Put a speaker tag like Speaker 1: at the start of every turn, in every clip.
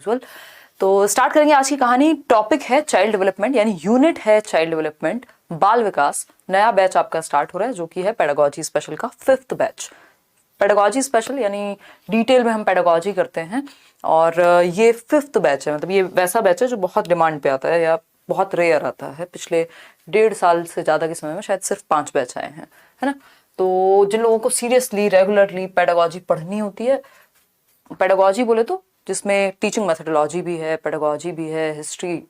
Speaker 1: Usual. तो start करेंगे आज की कहानी। टॉपिक है चाइल्ड डेवलपमेंट, यानी यूनिट है चाइल्ड डेवलपमेंट, बाल विकास। नया बैच आपका स्टार्ट हो रहा है जो कि है पेडागोजी स्पेशल का 5th बैच। पेडागोजी स्पेशल यानी डिटेल में हम पेडागोजी करते हैं, और ये 5th बैच है। मतलब ये वैसा बैच है जो बहुत डिमांड पे आता है या बहुत रेयर आता है। पिछले 1.5 साल से ज़्यादा के समय में शायद सिर्फ 5 बैच आए हैं, है ना। तो जिन लोगों को सीरियसली रेगुलरली पेडागोजी पढ़नी होती है, पेडागोजी बोले तो जिसमें टीचिंग मेथोडोलॉजी भी है, पेडागोजी भी है, हिस्ट्री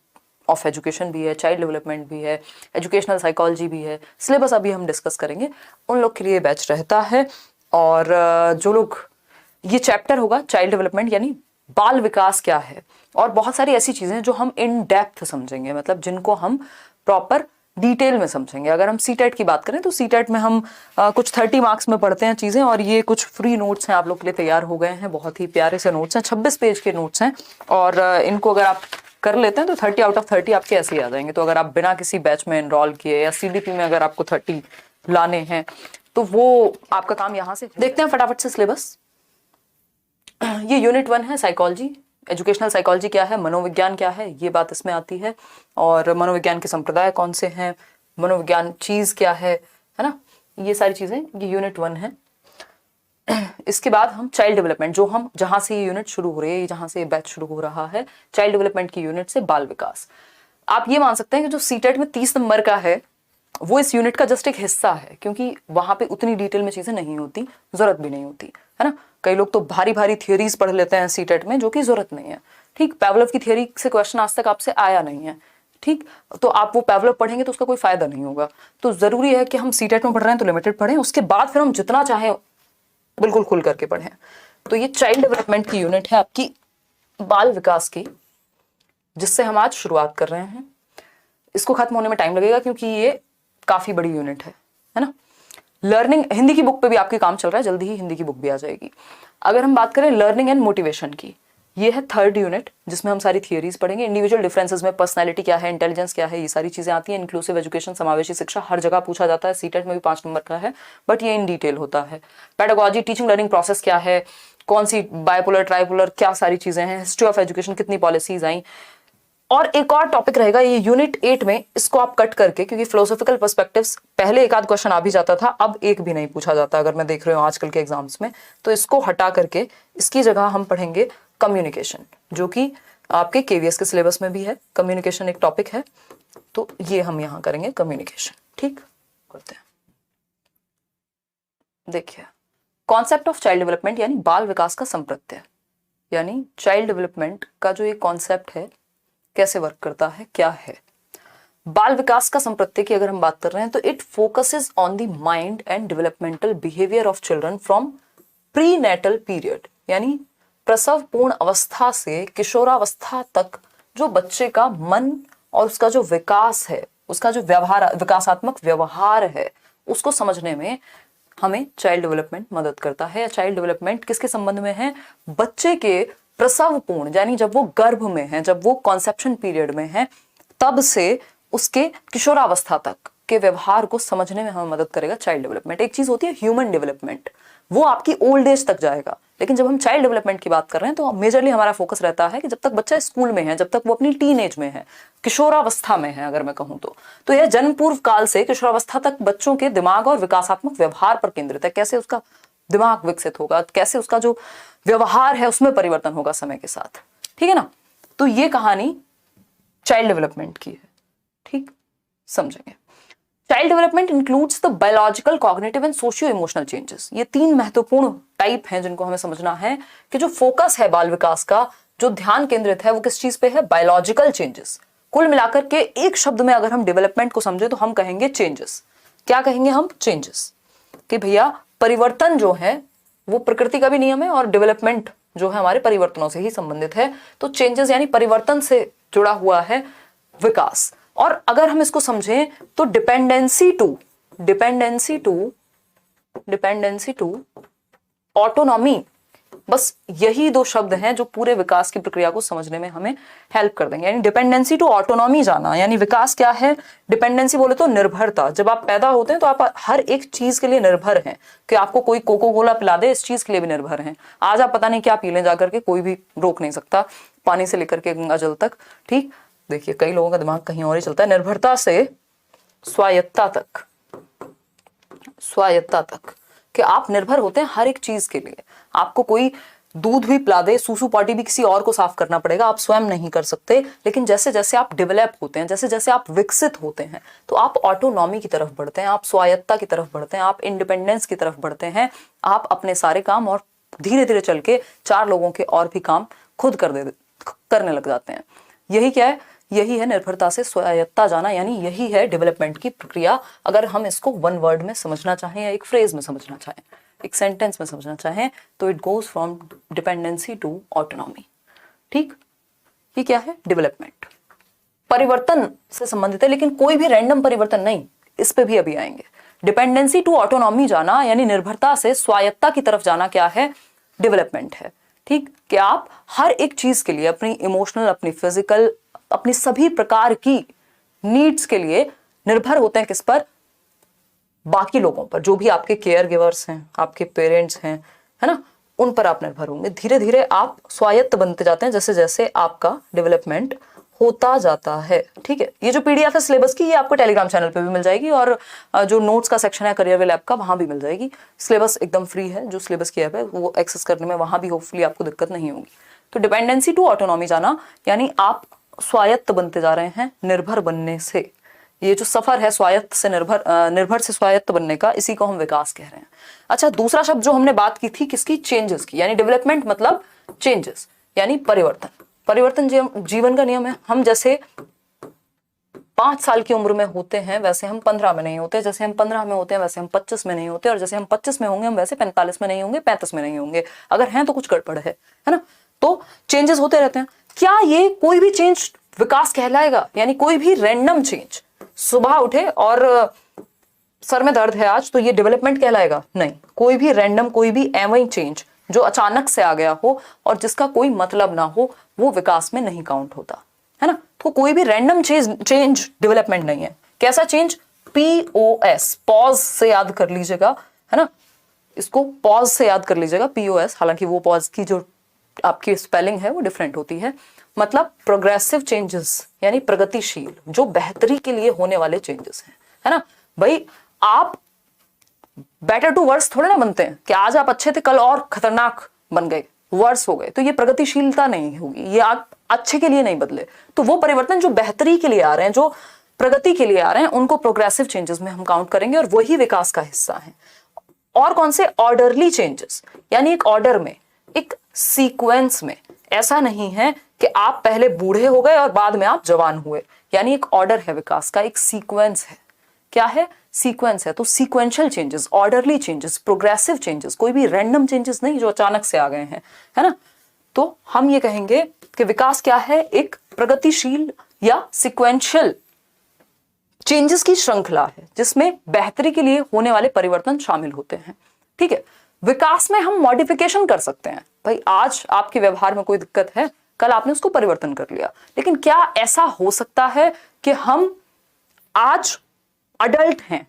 Speaker 1: ऑफ एजुकेशन भी है, चाइल्ड डेवलपमेंट भी है, एजुकेशनल साइकोलॉजी भी है, सिलेबस अभी हम डिस्कस करेंगे, उन लोग के लिए बैच रहता है। और जो लोग, ये चैप्टर होगा चाइल्ड डेवलपमेंट यानी बाल विकास क्या है, और बहुत सारी ऐसी चीज़ें जो हम इन डेप्थ समझेंगे, मतलब जिनको हम प्रॉपर डिटेल में समझेंगे। अगर हम सीटेट की बात करें तो सीटेट में हम कुछ 30 मार्क्स में पढ़ते हैं चीज़ें, और ये कुछ फ्री नोट्स हैं आप लोग के लिए तैयार हो गए हैं। बहुत ही प्यारे से नोट्स हैं, 26 पेज के नोट्स हैं, और इनको अगर आप कर लेते हैं तो 30 आउट ऑफ 30 आपके ऐसे ही आ जाएंगे। तो अगर आप बिना किसी बैच में एनरोल किए या सीडीपी में अगर आपको 30 लाने हैं तो वो आपका काम यहाँ से। देखते हैं फटाफट से सिलेबस। ये यूनिट 1 है साइकोलॉजी, एजुकेशनल साइकोलॉजी क्या है, मनोविज्ञान क्या है, ये बात इसमें आती है। और मनोविज्ञान के संप्रदाय कौन से हैं, मनोविज्ञान चीज क्या है ना, ये सारी चीजें ये यूनिट 1 है। इसके बाद हम चाइल्ड डेवलपमेंट, जो हम जहां से ये यूनिट शुरू हो रही है, जहां से ये बैच शुरू हो रहा है, चाइल्ड डेवलपमेंट की यूनिट से बाल विकास। आप ये मान सकते हैं कि जो सीटेट में 30 नंबर का है वो इस यूनिट का जस्ट एक हिस्सा है, क्योंकि वहां पे उतनी डिटेल में चीजें नहीं होती, जरूरत भी नहीं होती, है ना। कई लोग तो भारी भारी थियोरीज पढ़ लेते हैं सीटेट में, जो कि जरूरत नहीं है। ठीक, पेवलोव की थियोरी से क्वेश्चन आज तक आपसे आया नहीं है, ठीक, तो आप वो पेवलोव पढ़ेंगे तो उसका कोई फायदा नहीं होगा। तो जरूरी है कि हम सीटेट में पढ़ रहे हैं तो लिमिटेड पढ़ें, उसके बाद फिर हम जितना चाहें बिल्कुल खुल करके पढ़ें। तो ये चाइल्ड डेवलपमेंट की यूनिट है आपकी बाल विकास की, जिससे हम आज शुरुआत कर रहे हैं। इसको खत्म होने में टाइम लगेगा क्योंकि ये काफी बड़ी यूनिट है ना। लर्निंग, हिंदी की बुक पे भी आपके काम चल रहा है, जल्दी ही हिंदी की बुक भी आ जाएगी। अगर हम बात करें लर्निंग एंड मोटिवेशन की, ये है 3rd यूनिट, जिसमें हम सारी थियरीज पढ़ेंगे। इंडिविजुअल डिफरेंसेस में पर्सनैलिटी क्या है, इंटेलिजेंस क्या है, ये सारी चीजें आती हैं। इंक्लूसिव एजुकेशन, समावेशी शिक्षा, हर जगह पूछा जाता है, सीटेट में भी 5 नंबर का है, बट ये इन डिटेल होता है। पेडागोजी, टीचिंग लर्निंग प्रोसेस क्या है, कौन सी बायपोलर ट्राइपोलर, क्या सारी चीजें हैं, हिस्ट्री ऑफ एजुकेशन, कितनी पॉलिसीज आई। और एक और टॉपिक रहेगा ये यूनिट 8 में, इसको आप कट करके, क्योंकि फिलोसॉफिकल पर्सपेक्टिव्स पहले एक आध क्वेश्चन आ भी जाता था, अब एक भी नहीं पूछा जाता अगर मैं देख रही हूँ आजकल के एग्जाम्स में। तो इसको हटा करके इसकी जगह हम पढ़ेंगे कम्युनिकेशन, जो कि आपके केवीएस के सिलेबस में भी है। कम्युनिकेशन एक टॉपिक है, तो ये हम यहाँ करेंगे कम्युनिकेशन। ठीक, करते हैं। देखिए, कॉन्सेप्ट ऑफ चाइल्ड डेवलपमेंट यानी बाल विकास का संप्रत्यय, यानी चाइल्ड डेवलपमेंट का जो ये कॉन्सेप्ट है कैसे वर्क करता है, क्या है। बाल विकास का संप्रत्यय की अगर हम बात कर रहे हैं तो it focuses on the mind and developmental behaviour of children from prenatal period, यानी प्रसव पूर्ण अवस्था से किशोरावस्था तक जो बच्चे का मन और उसका जो विकास है, उसका जो व्यवहार, विकासात्मक व्यवहार है, उसको समझने में हमें चाइल्ड डेवलपमेंट मदद करता है। चाइल्ड डेवलपमेंट किसके संबंध में है, बच्चे के प्रसव पूर्ण, यानी जब वो गर्भ में है, जब वो कॉन्सेप्शन पीरियड में है, तब से उसके किशोरावस्था तक के व्यवहार को समझने में हमें मदद करेगा चाइल्ड डेवलपमेंट। एक चीज होती है ह्यूमन डेवलपमेंट, वो आपकी ओल्ड एज तक जाएगा, लेकिन जब हम चाइल्ड डेवलपमेंट की बात कर रहे हैं तो मेजरली हमारा फोकस रहता है कि जब तक बच्चा स्कूल में है, जब तक वो अपनी टीन एज में है, किशोरावस्था में है अगर मैं कहूं तो यह जन्म पूर्व काल से किशोरावस्था तक बच्चों के दिमाग और विकासात्मक व्यवहार पर केंद्रित है। कैसे उसका दिमाग विकसित होगा, कैसे उसका जो व्यवहार है उसमें परिवर्तन होगा समय के साथ, ठीक है ना। तो ये कहानी चाइल्ड डेवलपमेंट की है, ठीक, समझेंगे। Child development includes the biological, cognitive and socio emotional changes. ये 3 महत्वपूर्ण टाइप हैं जिनको हमें समझना है कि जो फोकस है बाल विकास का, जो ध्यान केंद्रित है वो किस चीज पे है, बायोलॉजिकल चेंजेस। कुल मिलाकर के एक शब्द में अगर हम डेवलपमेंट को समझे तो हम कहेंगे चेंजेस। क्या कहेंगे हम, चेंजेस, कि भैया परिवर्तन जो है वो प्रकृति का भी नियम है और डेवलपमेंट जो है हमारे परिवर्तनों से ही संबंधित है। तो चेंजेस यानी परिवर्तन से जुड़ा हुआ है विकास। और अगर हम इसको समझें तो डिपेंडेंसी टू ऑटोनॉमी, बस यही 2 शब्द हैं जो पूरे विकास की प्रक्रिया को समझने में हमें हेल्प कर देंगे। यानी डिपेंडेंसी टू ऑटोनॉमी जाना, यानी विकास क्या है, डिपेंडेंसी बोले तो निर्भरता। जब आप पैदा होते हैं तो आप हर एक चीज के लिए निर्भर हैं, कि आपको कोई कोको कोला पिला दे इस चीज के लिए भी निर्भर हैं। आज आप पता नहीं क्या पी लें जाकर के, कोई भी रोक नहीं सकता। पानी से लेकर के गंगा जल तक। ठीक, देखिए कई लोगों का दिमाग कहीं और ही चलता है। निर्भरता से स्वायत्तता तक, स्वायत्तता तक कि आप निर्भर होते हैं हर एक चीज के लिए। आपको कोई दूध भी पिला दे, सूसू पॉटी भी किसी और को साफ करना पड़ेगा, आप स्वयं नहीं कर सकते। लेकिन जैसे जैसे आप डेवलप होते हैं, जैसे जैसे आप विकसित होते हैं, तो आप ऑटोनॉमी की तरफ बढ़ते हैं, आप स्वायत्तता की तरफ बढ़ते हैं, आप इंडिपेंडेंस की तरफ बढ़ते हैं। आप अपने सारे काम और धीरे धीरे चल के 4 लोगों के और भी काम खुद करने लग जाते हैं। यही क्या है? यही है निर्भरता से स्वायत्तता जाना, यानी यही है डेवलपमेंट की प्रक्रिया। अगर हम इसको वन वर्ड में समझना चाहें या एक फ्रेज में समझना चाहें, एक सेंटेंस में समझना चाहें, तो it goes from dependency to autonomy. ठीक, ये क्या है? डेवलपमेंट परिवर्तन से संबंधित है, लेकिन कोई भी रैंडम परिवर्तन नहीं, इस पे भी अभी आएंगे। डिपेंडेंसी टू ऑटोनॉमी जाना यानी निर्भरता से स्वायत्तता की तरफ जाना क्या है? डेवलपमेंट है। ठीक, कि आप हर एक चीज के लिए, अपनी इमोशनल, अपनी फिजिकल, अपनी सभी प्रकार की नीड्स के लिए निर्भर होते हैं किस पर? बाकी लोगों पर, जो भी आपके केयर गिवर्स हैं, आपके पेरेंट्स हैं, है ना, उन पर आप निर्भर होंगे। धीरे धीरे आप स्वायत्त बनते जाते हैं जैसे जैसे आपका डेवलपमेंट होता जाता है। ठीक है, ये जो पीडीएफ है सिलेबस की, ये आपको टेलीग्राम चैनल पे भी मिल जाएगी, और जो नोट्स का सेक्शन है करियर विल ऐप का, वहां भी मिल जाएगी। सिलेबस एकदम फ्री है, जो सिलेबस की ऐप है वो एक्सेस करने में वहां भी होपफुली आपको दिक्कत नहीं होगी। तो डिपेंडेंसी टू ऑटोनॉमी जाना यानी आप स्वायत्त बनते जा रहे हैं निर्भर बनने से। ये जो सफर है स्वायत्त से निर्भर से स्वायत्त बनने का, इसी को हम विकास कह रहे हैं। अच्छा, दूसरा शब्द जो हमने बात की थी किसकी? चेंजेस की, यानी डेवलपमेंट मतलब चेंजेस यानी परिवर्तन। परिवर्तन जीवन का नियम है। हम जैसे 5 साल की उम्र में होते हैं वैसे हम 15 में नहीं होते, जैसे हम 15 में होते हैं वैसे हम 25 में नहीं होते, और जैसे हम 25 में होंगे हम वैसे 45 में नहीं होंगे, 35 में नहीं होंगे। अगर हैं तो कुछ गड़बड़ है ना। तो चेंजेस होते रहते हैं। क्या ये कोई भी चेंज विकास कहलाएगा? यानी कोई भी रैंडम चेंज, सुबह उठे और सर में दर्द है आज, तो ये डेवलपमेंट कहलाएगा? नहीं। कोई भी रैंडम, कोई भी एवं चेंज जो अचानक से आ गया हो और जिसका कोई मतलब ना हो, वो विकास में नहीं काउंट होता, है ना। तो कोई भी रैंडम चेंज डेवलपमेंट नहीं है। कैसा चेंज? POS, पॉज से याद कर लीजिएगा, है ना, इसको पॉज से याद कर लीजिएगा, POS। हालांकि वो पॉज की जो आपकी स्पेलिंग है वो डिफरेंट होती है। मतलब प्रोग्रेसिव चेंजेस यानी प्रगतिशील, जो बेहतरी के लिए होने वाले चेंजेस हैं, है ना। भाई आप बेटर टू वर्स थोड़े ना बनते हैं कि आज आप अच्छे थे कल और खतरनाक बन गए, वर्स हो गए, तो ये प्रगतिशीलता नहीं होगी, ये आप अच्छे के लिए नहीं बदले। तो वो परिवर्तन जो बेहतरी के लिए आ रहे हैं, जो प्रगति के लिए आ रहे हैं, उनको प्रोग्रेसिव चेंजेस में हम काउंट करेंगे, और वही विकास का हिस्सा है। और कौन से? ऑर्डरली चेंजेस, यानी एक ऑर्डर में, एक सीक्वेंस में। ऐसा नहीं है कि आप पहले बूढ़े हो गए और बाद में आप जवान हुए, यानी एक ऑर्डर है विकास का, एक सीक्वेंस है। क्या है? सीक्वेंस है। तो sequential changes, orderly changes, progressive changes, कोई भी रैंडम चेंजेस नहीं जो अचानक से आ गए हैं, है ना। तो हम ये कहेंगे कि विकास क्या है? एक प्रगतिशील या सीक्वेंशियल चेंजेस की श्रृंखला है, जिसमें बेहतरी के लिए होने वाले परिवर्तन शामिल होते हैं। ठीक है, विकास में हम मॉडिफिकेशन कर सकते हैं। भाई आज आपके व्यवहार में कोई दिक्कत है, कल आपने उसको परिवर्तन कर लिया, लेकिन क्या ऐसा हो सकता है कि हम आज अडल्ट हैं,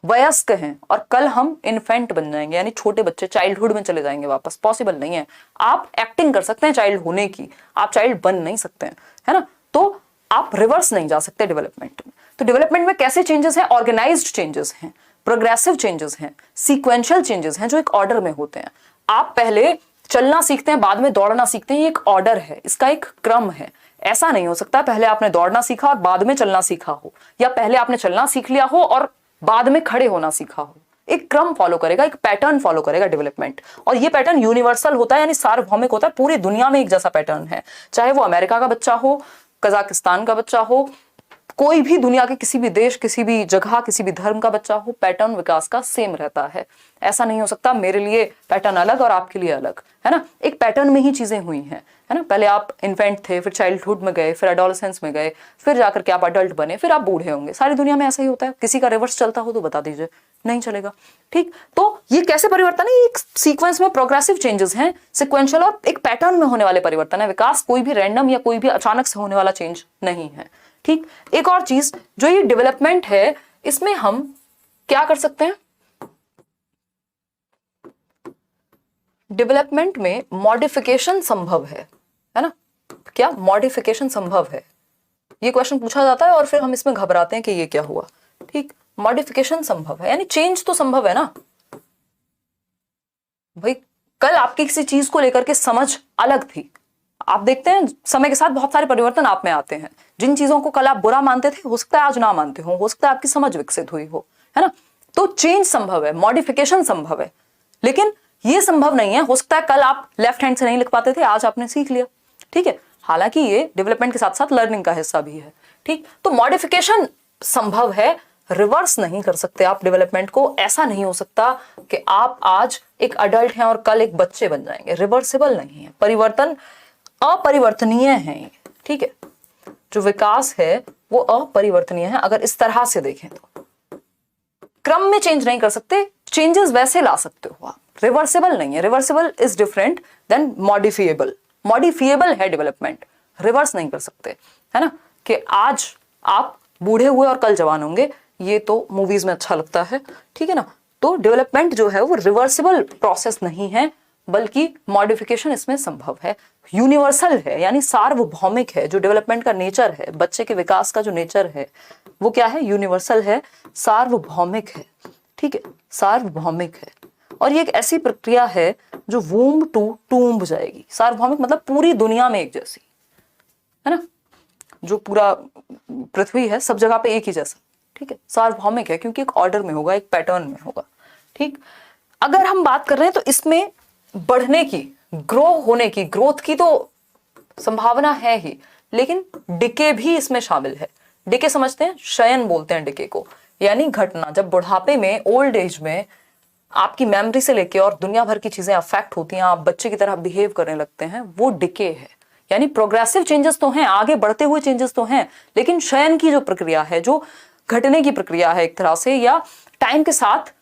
Speaker 1: वयस्क हैं, और कल हम इन्फेंट बन जाएंगे, यानी छोटे बच्चे, चाइल्डहुड में चले जाएंगे वापस? पॉसिबल नहीं है। आप एक्टिंग कर सकते हैं चाइल्ड होने की, आप चाइल्ड बन नहीं सकते हैं, है ना। तो आप रिवर्स नहीं जा सकते डेवलपमेंट में। तो डेवलपमेंट में कैसे चेंजेस हैं? ऑर्गेनाइज्ड चेंजेस हैं, प्रोग्रेसिव चेंजेस हैं, सीक्वेंशियल चेंजेस हैं, जो एक ऑर्डर में होते हैं। आप पहले चलना सीखते हैं, बाद में दौड़ना सीखते हैं, ये एक ऑर्डर है, इसका एक क्रम है। ऐसा नहीं हो सकता पहले आपने दौड़ना सीखा और बाद में चलना सीखा हो, या पहले आपने चलना सीख लिया हो और बाद में खड़े होना सीखा हो। एक क्रम फॉलो करेगा, एक पैटर्न फॉलो करेगा डेवलपमेंट, और ये पैटर्न यूनिवर्सल होता है, यानी सार्वभौमिक होता है। पूरी दुनिया में एक जैसा पैटर्न है, चाहे वो अमेरिका का बच्चा हो, कजाकिस्तान का बच्चा हो, कोई भी दुनिया के किसी भी देश, किसी भी जगह, किसी भी धर्म का बच्चा हो, पैटर्न विकास का सेम रहता है। ऐसा नहीं हो सकता मेरे लिए पैटर्न अलग और आपके लिए अलग, है ना। एक पैटर्न में ही चीजें हुई हैं, है ना। पहले आप इन्फेंट थे, फिर चाइल्डहुड में गए, फिर एडोलेसेंस में गए, फिर जाकर के आप अडल्ट बने, फिर आप बूढ़े होंगे। सारी दुनिया में ऐसा ही होता है। किसी का रिवर्स चलता हो तो बता दीजिए, नहीं चलेगा। ठीक, तो ये कैसे परिवर्तन है? एक सीक्वेंस में प्रोग्रेसिव चेंजेस हैं, सिक्वेंशियल, और एक पैटर्न में होने वाले परिवर्तन है। विकास कोई भी रैंडम या कोई भी अचानक से होने वाला चेंज नहीं है। ठीक, एक और चीज जो ये डेवलपमेंट है, इसमें हम क्या कर सकते हैं? डेवलपमेंट में मॉडिफिकेशन संभव है ना। क्या मॉडिफिकेशन संभव है? ये क्वेश्चन पूछा जाता है और फिर हम इसमें घबराते हैं कि ये क्या हुआ। ठीक, मॉडिफिकेशन संभव है यानी चेंज तो संभव है ना भाई। कल आपकी किसी चीज को लेकर के समझ अलग थी, आप देखते हैं समय के साथ बहुत सारे परिवर्तन आप में आते हैं। जिन चीजों को कल आप बुरा मानते थे हो सकता है आज ना मानते हो सकता है आपकी समझ विकसित हुई हो, है ना। तो चेंज संभव है, मॉडिफिकेशन संभव है, लेकिन ये संभव नहीं है हो सकता है कल आप लेफ्ट हैंड से नहीं लिख पाते थे, आज आपने सीख लिया। ठीक है, हालांकि ये डेवलपमेंट के साथ साथ लर्निंग का हिस्सा भी है। ठीक, तो मॉडिफिकेशन संभव है, रिवर्स नहीं कर सकते आप डेवलपमेंट को। ऐसा नहीं हो सकता कि आप आज एक अडल्ट हैं और कल एक बच्चे बन जाएंगे, रिवर्सिबल नहीं है। परिवर्तन अपरिवर्तनीय है। ठीक है, जो विकास है वो अपरिवर्तनीय है अगर इस तरह से देखें तो। क्रम में चेंज नहीं कर सकते, चेंजेस वैसे ला सकते हो आप, रिवर्सिबल नहीं है। Reversible is different than modifiable. Modifiable है डेवलपमेंट, रिवर्स नहीं कर सकते, है ना। कि आज आप बूढ़े हुए और कल जवान होंगे, ये तो मूवीज में अच्छा लगता है, ठीक है ना। तो डेवलपमेंट जो है वो रिवर्सिबल प्रोसेस नहीं है, बल्कि मॉडिफिकेशन इसमें संभव है, यूनिवर्सल है यानी सार्वभौमिक है। जो डेवलपमेंट का नेचर है, बच्चे के विकास का जो नेचर है वो क्या है, यूनिवर्सल है, सार्वभौमिक है। ठीक है, सार्वभौमिक है और ये एक ऐसी प्रक्रिया है जो वूम्ब टू टूम्ब जाएगी। सार्वभौमिक मतलब पूरी दुनिया में एक जैसी, है ना। जो पूरा पृथ्वी है सब जगह पे एक ही जैसा। ठीक है, सार्वभौमिक है क्योंकि एक ऑर्डर में होगा, एक पैटर्न में होगा। ठीक, अगर हम बात कर रहे हैं तो इसमें बढ़ने की, ग्रो होने की, ग्रोथ की तो संभावना है ही, लेकिन डिके भी इसमें शामिल है। डिके समझते हैं, शयन बोलते हैं डिके को, यानी घटना। जब बुढ़ापे में, ओल्ड एज में आपकी मेमोरी से लेके और दुनिया भर की चीजें अफेक्ट होती हैं, आप बच्चे की तरह बिहेव करने लगते हैं, वो डिके है। यानी प्रोग्रेसिव चेंजेस तो हैं, आगे बढ़ते हुए चेंजेस तो हैं, लेकिन शयन की जो प्रक्रिया है, जो घटने की प्रक्रिया है एक तरह से, या टाइम के साथ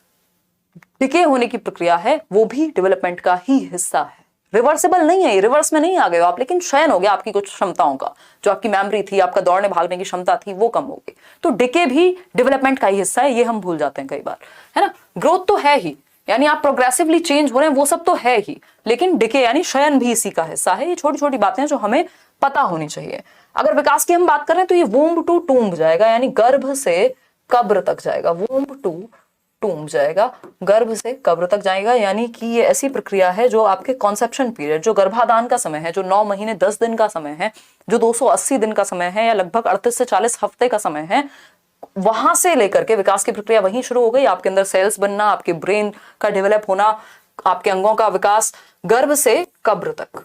Speaker 1: डिके होने की प्रक्रिया है, वो भी डेवलपमेंट का ही हिस्सा है। रिवर्सिबल नहीं है, रिवर्स में नहीं आ गए आप, लेकिन शयन हो गया आपकी कुछ क्षमताओं का। जो आपकी मेमोरी थी, आपका दौड़ने भागने की क्षमता थी, वो कम हो गई। तो डिके भी डेवलपमेंट का ही हिस्सा है, ये हम भूल जाते हैं कई बार, है ना। ग्रोथ तो है ही, यानी आप प्रोग्रेसिवली चेंज हो रहे हैं, वो सब तो है ही, लेकिन डिके यानी शयन भी इसी का हिस्सा है। ये छोटी छोटी बातें जो हमें पता होनी चाहिए। अगर विकास की हम बात करें तो ये वूम्ब टू टूम्ब जाएगा, यानी गर्भ से कब्र तक जाएगा। वूम्ब टू टूम्ब जाएगा, गर्भ से कब्र तक जाएगा, यानी कि ये ऐसी प्रक्रिया है जो आपके कॉन्सेप्शन पीरियड, जो गर्भाधान का समय है, जो 9 महीने 10 दिन का समय है, जो 280 दिन का समय है, या लगभग 38 से 40 हफ्ते का समय है, वहां से लेकर के विकास की प्रक्रिया वहीं शुरू हो गई। आपके अंदर सेल्स बनना, आपके ब्रेन का डेवलप होना, आपके अंगों का विकास, गर्भ से कब्र तक।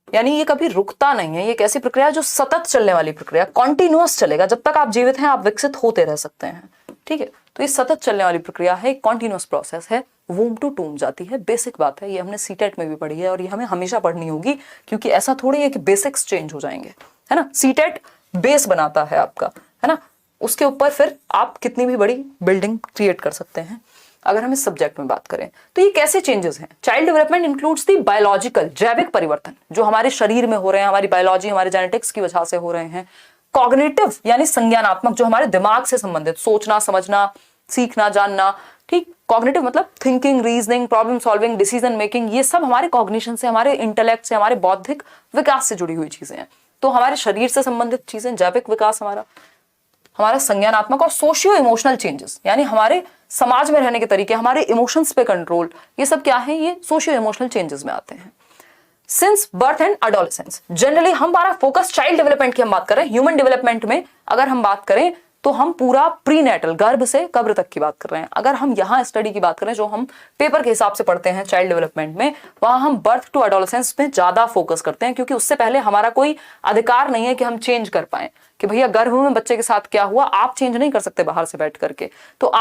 Speaker 1: यानी ये कभी रुकता नहीं है, ये एक ऐसी प्रक्रिया जो सतत चलने वाली प्रक्रिया, कॉन्टिन्यूअस चलेगा। जब तक आप जीवित हैं आप विकसित होते रह सकते हैं। ठीक है, तो ये सतत चलने वाली प्रक्रिया है, कॉन्टिन्यूअस प्रोसेस है, वूम्ब टू टूम्ब जाती है। बेसिक बात है, ये हमने सीटेट में भी पढ़ी है और ये हमें हमेशा पढ़नी होगी, क्योंकि ऐसा थोड़ी है कि बेसिक्स चेंज हो जाएंगे, है ना। सीटेट बेस बनाता है आपका, है ना। उसके ऊपर फिर आप कितनी भी बड़ी बिल्डिंग क्रिएट कर सकते हैं। अगर हम इस सब्जेक्ट में बात करें तो ये कैसे चेंजेस हैं। Child development includes the biological, जैविक परिवर्तन जो हमारे शरीर में हो रहे हैं, हमारी बायोलॉजी, हमारे जेनेटिक्स की वजह से हो रहे हैं। कॉग्निटिव यानी संज्ञानात्मक, जो हमारे दिमाग से संबंधित, सोचना, समझना, सीखना, जानना। ठीक, कॉग्निटिव मतलब thinking, reasoning, problem solving, decision making, ये सब हमारे कॉग्निशन से, हमारे इंटेलेक्ट से, हमारे बौद्धिक विकास से जुड़ी हुई चीजें हैं। तो हमारे शरीर से संबंधित चीजें, जैविक विकास हमारा संज्ञानात्मक, और सोशियो इमोशनल चेंजेस यानी हमारे समाज में रहने के तरीके, हमारे इमोशंस पे कंट्रोल, ये सब क्या है, ये सोशियो इमोशनल चेंजेस में आते हैं। Since birth and adolescence, generally हमारा फोकस चाइल्ड डेवलपमेंट की हम बात कर रहे हैं। ह्यूमन डेवलपमेंट में अगर हम बात करें तो हम पूरा प्रीनेटल, गर्भ से कब्र तक की बात कर रहे हैं। अगर हम यहाँ स्टडी की बात करें जो हम पेपर के हिसाब से पढ़ते हैं चाइल्ड डेवलपमेंट में, वहां हम बर्थ टू एडोलेसेंस में ज्यादा फोकस करते हैं, क्योंकि उससे पहले हमारा कोई अधिकार नहीं है कि हम चेंज कर पाए, कि भैया गर्भ में बच्चे के साथ क्या हुआ आप चेंज नहीं कर सकते बाहर से बैठ करके। तो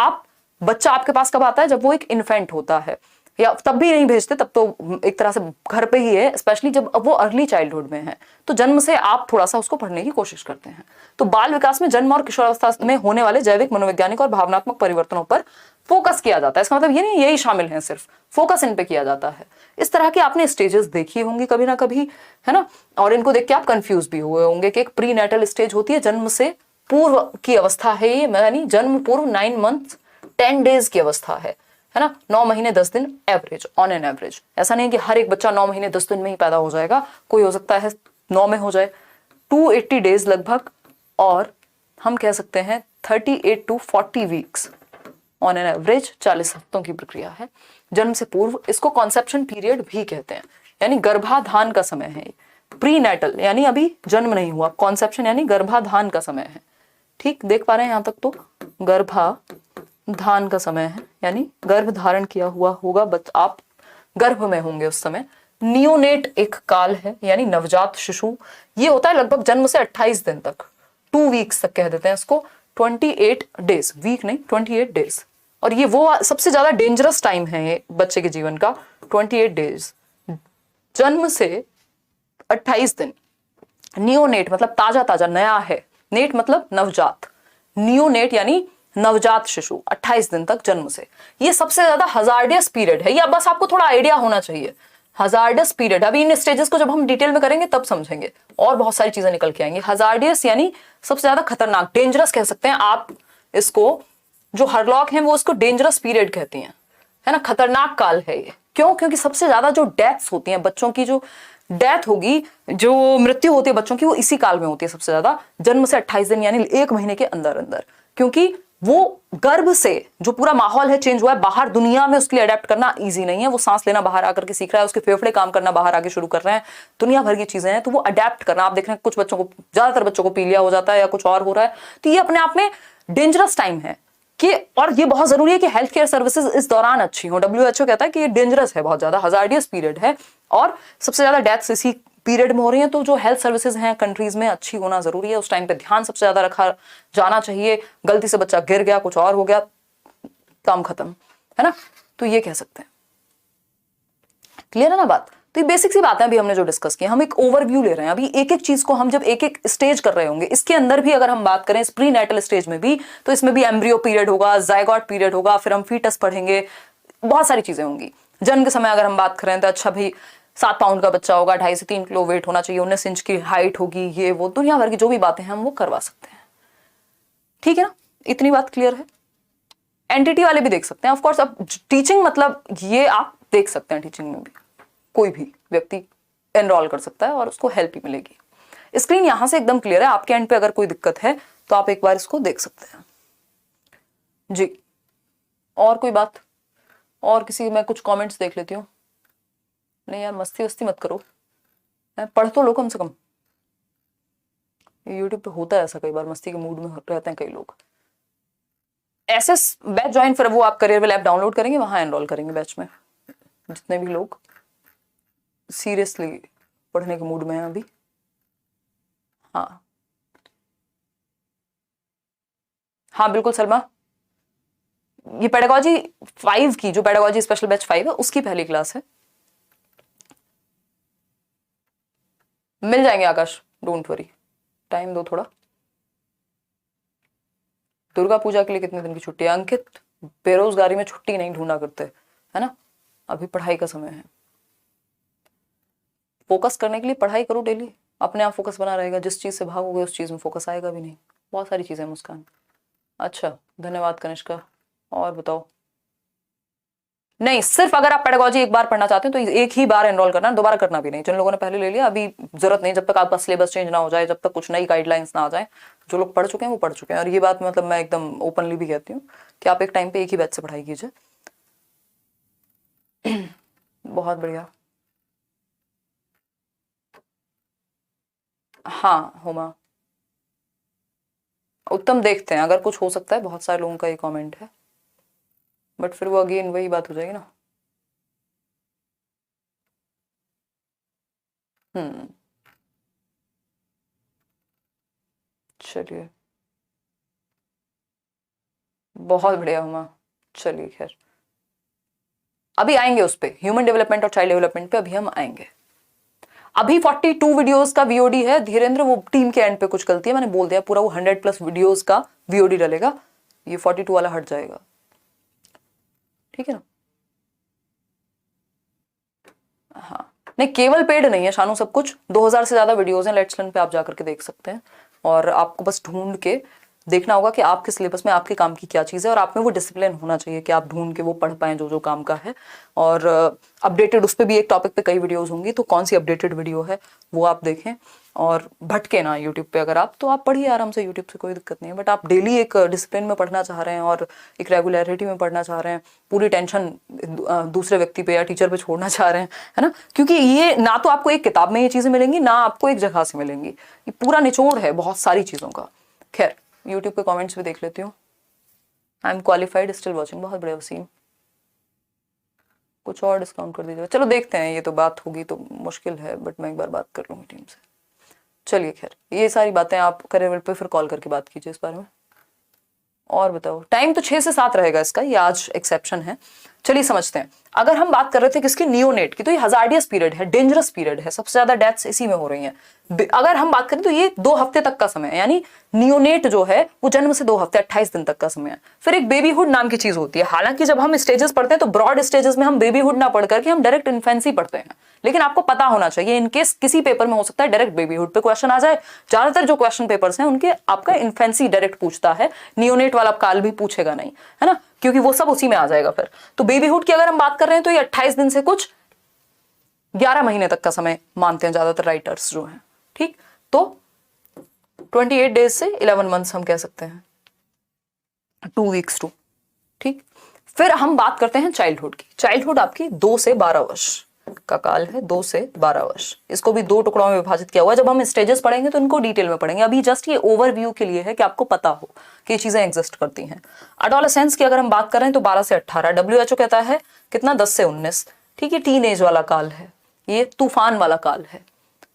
Speaker 1: बच्चा आपके पास कब आता है, जब वो एक इन्फेंट होता है, या तब भी नहीं भेजते, तब तो एक तरह से घर पे ही है, स्पेशली जब वो अर्ली चाइल्डहुड में है, तो जन्म से आप थोड़ा सा उसको पढ़ने की कोशिश करते हैं। तो बाल विकास में जन्म और किशोरावस्था में होने वाले जैविक, मनोवैज्ञानिक और भावनात्मक परिवर्तनों पर फोकस किया जाता है। इसका मतलब ये नहीं यही शामिल है, सिर्फ फोकस इन पे किया जाता है। इस तरह की आपने स्टेजेस देखी होंगी कभी ना कभी, है ना, और इनको देख के आप कंफ्यूज भी हुए होंगे कि एक प्री नेटल स्टेज होती है, जन्म से पूर्व की अवस्था है ये, यानी जन्म पूर्व 9 मंथ 10 डेज की अवस्था है है ना, 9 महीने 10 दिन एवरेज, ऑन एन एवरेज। ऐसा नहीं कि हर एक बच्चा 9 महीने 10 दिन में ही पैदा हो जाएगा, कोई हो सकता है 9 में हो जाए। 280 डेज लगभग, और हम कह सकते हैं 38 to 40 weeks on an average, 40 हफ्तों की प्रक्रिया है जन्म से पूर्व। इसको कॉन्सेप्शन पीरियड भी कहते हैं, यानी गर्भाधान का समय है। प्री नेटल यानी अभी जन्म नहीं हुआ, कॉन्सेप्शन यानी गर्भाधान का समय है। ठीक, देख पा रहे हैं यहां तक? तो गर्भाधान का समय है, यानी गर्भ धारण किया हुआ होगा, आप गर्भ में होंगे उस समय। नियोनेट एक काल है, यानी नवजात शिशु। ये होता है लगभग जन्म से 28 दिन तक, 2 वीक्स तक कह देते हैं इसको, 28 डेज, वीक नहीं 28 डेज। और ये वो सबसे ज्यादा डेंजरस टाइम है ये बच्चे के जीवन का, 28 डेज, जन्म से 28 दिन। नियोनेट मतलब ताजा ताजा, नया है, नेट मतलब नवजात, नियोनेट यानी नवजात शिशु, 28 दिन तक जन्म से। ये सबसे ज्यादा हजार्डियस पीरियड है, ये बस आपको थोड़ा आइडिया होना चाहिए। हजार्डियस पीरियड, अभी इन स्टेजेस को जब हम डिटेल में करेंगे तब समझेंगे, और बहुत सारी चीजें निकल के आएंगी। हजार्डियस यानी सबसे ज्यादा खतरनाक, डेंजरस कह सकते हैं आप इसको। जो हरलॉक हैं वो इसको डेंजरस पीरियड कहती हैं, है ना, खतरनाक काल है ये। क्यों? क्योंकि सबसे ज्यादा जो डेथ्स होती हैं बच्चों की, जो डेथ होगी, जो मृत्यु होती है बच्चों की, वो इसी काल में होती है सबसे ज्यादा, जन्म से 28 दिन यानी 1 महीने के अंदर अंदर। क्योंकि वो गर्भ से जो पूरा माहौल है चेंज हुआ है, बाहर दुनिया में उसके लिए अडेप्ट करना इजी नहीं है। वो सांस लेना बाहर आकर के सीख रहा है, उसके फेफड़े काम करना बाहर आके शुरू कर रहे हैं, दुनिया भर की चीजें हैं, तो वो अडेप्ट करना, आप देख रहे हैं कुछ बच्चों को, ज्यादातर बच्चों को पीलिया हो जाता है या कुछ और हो रहा है, तो ये अपने आप में डेंजरस टाइम है कि, और ये बहुत जरूरी है कि हेल्थ केयर सर्विसेज इस दौरान अच्छी हो। WHO कहता है कि ये डेंजरस है, बहुत ज्यादा हजार्डियस पीरियड है, और सबसे ज्यादा डेथ्स इसी पीरियड में हो रही है। तो जो हेल्थ सर्विसेज हैं कंट्रीज में, अच्छी होना जरूरी है। उस टाइम पे ध्यान सबसे ज्यादा रखा जाना चाहिए। गलती से बच्चा गिर गया, कुछ और हो गया, काम खत्म, है ना। तो ये कह सकते हैं। क्लियर है ना बात? तो ये बेसिक सी बात है अभी हमने जो डिस्कस की। हम एक ओवरव्यू ले रहे हैं अभी, एक एक चीज को हम जब एक एक स्टेज कर रहे होंगे, इसके अंदर भी अगर हम बात करें इस प्री नेटल स्टेज में भी, तो इसमें भी एम्ब्रियो पीरियड होगा, जायगोट पीरियड होगा, फिर हम फीटस पढ़ेंगे, बहुत सारी चीजें होंगी। जन्म के समय अगर हम बात करें तो अच्छा भाई 7 पाउंड का बच्चा होगा, 2.5 से 3 किलो वेट होना चाहिए, 19 इंच की हाइट होगी, ये वो दुनिया भर की जो भी बातें हैं हम वो करवा सकते हैं। ठीक है ना, इतनी बात क्लियर है। एनटीटी वाले भी देख सकते हैं ऑफ कोर्स। अब टीचिंग मतलब ये आप देख सकते हैं, टीचिंग में भी कोई भी व्यक्ति एनरोल कर सकता है और उसको हेल्प भी मिलेगी। स्क्रीन यहां से एकदम क्लियर है, आपके एंड पे अगर कोई दिक्कत है तो आप एक बार इसको देख सकते हैं जी। और कोई बात? और किसी, मैं कुछ कमेंट्स देख लेती हूँ। नहीं यार, मस्ती वस्ती मत करो, पढ़ तो लो कम से कम। यूट्यूब पे होता है ऐसा, कई बार मस्ती के मूड में रहते हैं कई लोग। एसएस बैच ज्वाइन, फिर वो आप करियर वेल ऐप डाउनलोड करेंगे, वहां एनरोल करेंगे बैच में। जितने भी लोग सीरियसली पढ़ने के मूड में हैं अभी। हाँ हाँ बिल्कुल सलमा, ये पेडागोजी 5 की, जो पेडागोजी स्पेशल बैच 5 है, उसकी पहली क्लास है। मिल जाएंगे आकाश, डोंट वरी, टाइम दो थोड़ा। दुर्गा पूजा के लिए कितने दिन की छुट्टी है? अंकित, बेरोजगारी में छुट्टी नहीं ढूंढा करते, है ना, अभी पढ़ाई का समय है। फोकस करने के लिए पढ़ाई करो डेली, अपने आप फोकस बना रहेगा। जिस चीज से भागोगे उस चीज में फोकस आएगा भी नहीं। बहुत सारी चीजें मुस्कान। अच्छा, धन्यवाद कनिष्का। और बताओ? नहीं, सिर्फ अगर आप पेडागोजी एक बार पढ़ना चाहते हैं तो एक ही बार एनरोल करना, दोबारा करना भी नहीं। जिन लोगों ने पहले ले लिया, अभी जरूरत नहीं, जब तक आपका सिलेबस चेंज ना हो जाए, जब तक कुछ नई गाइडलाइंस ना आ जाए। जो लोग पढ़ चुके हैं वो पढ़ चुके हैं, और ये बात मतलब मैं एकदम ओपनली भी कहती हूँ कि आप एक टाइम पे एक ही बैच से पढ़ाई कीजिए। बहुत बढ़िया। हाँ हुमा, उत्तम, देखते हैं अगर कुछ हो सकता है। बहुत सारे लोगों का ये कमेंट है, बट फिर वो अगेन वही बात हो जाएगी ना। चलिए, बहुत बढ़िया हुमा। चलिए खैर, अभी आएंगे उस पे, ह्यूमन डेवलपमेंट और चाइल्ड डेवलपमेंट पे अभी हम आएंगे। अभी 42 वीडियोस का वीओडी है धीरेन्द्र, वो टीम के एंड पे कुछ गलती है, मैंने बोल दिया पूरा वो 100+ वीडियोस का वीओडी डलेगा, ये 42 वाला हट जाएगा। ठीक है ना? हाँ नहीं, केवल पेड नहीं है शानू, सब कुछ 2000 से ज्यादा वीडियोस हैं, लेट्स लर्न पे आप जाकर के देख सकते हैं। और आपको बस ढूंढ के देखना होगा कि आपके सिलेबस में आपके काम की क्या चीज़ है और आप में वो डिसिप्लिन होना चाहिए कि आप ढूंढ के वो पढ़ पाएं जो जो काम का है। और अपडेटेड, उस पर भी एक टॉपिक पे कई वीडियोस होंगी, तो कौन सी अपडेटेड वीडियो है वो आप देखें और भटके ना यूट्यूब पे। अगर आप तो आप पढ़िए आराम से यूट्यूब से, कोई दिक्कत नहीं है, बट आप डेली एक डिसिप्लिन में पढ़ना चाह रहे हैं और एक रेगुलरिटी में पढ़ना चाह रहे हैं, पूरी टेंशन दूसरे व्यक्ति पे या टीचर पे छोड़ना चाह रहे हैं, है ना, क्योंकि ये ना तो आपको एक किताब में ये चीज़ें मिलेंगी ना आपको एक जगह से मिलेंगी, ये पूरा निचोड़ है बहुत सारी चीज़ों का। खैर यूट्यूब पे कमेंट्स भी देख लेती हूँ। I am qualified still watching, बहुत बढ़िया वसीम, कुछ और डिस्काउंट कर दीजिएगा। चलो देखते हैं, ये तो बात होगी तो मुश्किल है, बट मैं एक बार बात कर लूँगी टीम से। चलिए खैर, ये सारी बातें आप करियर पे फिर कॉल करके बात कीजिए इस बारे में। और बताओ, टाइम तो 6 से 7 रहेगा इसका, ये आज एक्सेप्शन है। चलिए समझते हैं। अगर हम बात कर रहे थे किसकी, नियोनेट की, तो ये हजार्डियस पीरियड है, डेंजरस पीरियड है, सबसे ज्यादा डेथ्स इसी में हो रही हैं। अगर हम बात करें तो ये 2 हफ्ते तक का समय है, यानी नियोनेट जो है वो जन्म से 2 हफ्ते 28 दिन तक का समय है। फिर एक बेबीहुड नाम की चीज होती है। हालांकि जब हम स्टेजेस पढ़ते हैं तो ब्रॉड स्टेजेस में हम बेबीहुड ना पढ़ करके हम डायरेक्ट इन्फेंसी पढ़ते हैं, लेकिन आपको पता होना चाहिए इनकेस किसी पेपर में हो सकता है डायरेक्ट बेबीहुड पे क्वेश्चन आ जाए। ज्यादातर जो क्वेश्चन पेपर्स हैं उनके आपका इन्फेंसी डायरेक्ट पूछता है, नियोनेट वाला काल भी पूछेगा नहीं, है ना, क्योंकि वो सब उसी में आ जाएगा फिर। तो बेबीहुड की अगर हम बात कर रहे हैं तो ये 28 दिन से कुछ 11 महीने तक का समय मानते हैं ज्यादातर राइटर्स जो हैं। ठीक, तो 28 डेज से 11 मंथ्स हम कह सकते हैं, 2 वीक्स टू। ठीक, फिर हम बात करते हैं चाइल्डहुड की। चाइल्डहुड आपकी 2 से 12 वर्ष का काल है, 2 से 12 वर्ष। इसको भी 2 टुकड़ों में विभाजित किया हुआ है। जब हम स्टेजेस पढ़ेंगे तो इनको डिटेल में पढ़ेंगे, अभी जस्ट ये ओवरव्यू के लिए है कि आपको पता हो कि ये चीजें एग्जिस्ट करती हैं। एडोलेसेंस की अगर हम बात करें तो 12 से 18, WHO कहता है कितना, 10 से 19। ठीक है, टीन एज वाला काल है, ये तूफान वाला काल है।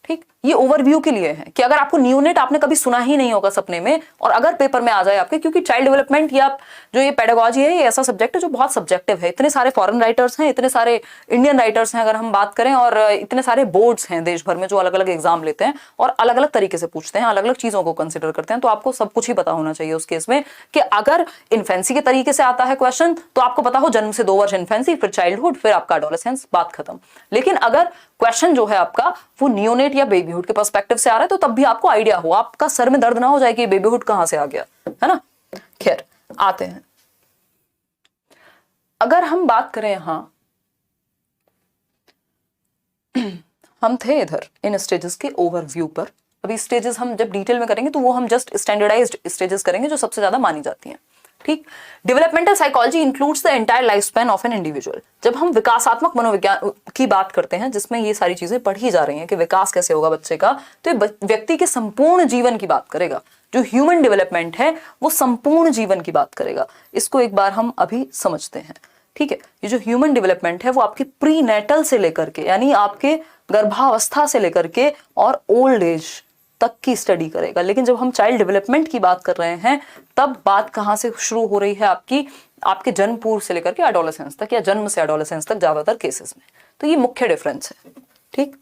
Speaker 1: ठीक, ये ओवरव्यू के लिए है कि अगर आपको नियोनेट आपने कभी सुना ही नहीं होगा सपने में, और अगर पेपर में आ जाए आपके, क्योंकि चाइल्ड डेवलपमेंट या जो ये पेडागोजी है ये ऐसा सब्जेक्ट है जो बहुत सब्जेक्टिव है। इतने सारे फॉरेन राइटर्स हैं, इतने सारे इंडियन राइटर्स हैं अगर हम बात करें, और इतने सारे बोर्ड्स हैं देश भर में जो अलग अलग एग्जाम लेते हैं और अलग अलग तरीके से पूछते हैं, अलग अलग चीजों को कंसिडर करते हैं। तो आपको सब कुछ ही पता होना चाहिए उस केस में कि अगर इन्फेंसी के तरीके से आता है क्वेश्चन तो आपको पता हो जन्म से 2 वर्ष इन्फेंसी, फिर चाइल्डहुड, फिर आपका एडोलेसेंस, बात खत्म। लेकिन अगर क्वेश्चन जो है आपका वो नियोनेट या बेबीहुड के पर्सपेक्टिव से आ रहा है तो तब भी आपको आइडिया हो, आपका सर में दर्द ना हो जाए कि बेबीहुड कहां से आ गया, है ना। खैर आते हैं, अगर हम बात करें यहां हम थे इधर इन स्टेजेस के ओवरव्यू पर। अभी स्टेजेस हम जब डिटेल में करेंगे तो वो हम जस्ट स्टैंडर्डाइज्ड स्टेजेस करेंगे जो सबसे ज्यादा मानी जाती हैं। ठीक, developmental psychology includes the entire life span of an individual. जब हम विकासात्मक मनोविज्ञान की बात करते हैं जिसमें ये सारी चीजें पढ़ी जा रही हैं कि विकास कैसे होगा बच्चे का, तो ये व्यक्ति के संपूर्ण जीवन की बात करेगा। जो ह्यूमन डेवलपमेंट है वो संपूर्ण जीवन की बात करेगा। इसको एक बार हम अभी समझते हैं। ठीक है, ये जो ह्यूमन डेवलपमेंट है वो आपके प्रीनेटल से लेकर के, यानी आपके गर्भावस्था से लेकर के और ओल्ड एज तक की स्टडी करेगा। लेकिन जब हम चाइल्ड डेवलपमेंट की बात कर रहे हैं तब बात कहां से शुरू हो रही है आपकी, आपके जन्म पूर्व से लेकर के एडोलेसेंस तक, या जन्म से एडोलेसेंस तक ज्यादातर केसेस में। तो ये मुख्य डिफरेंस है। ठीक,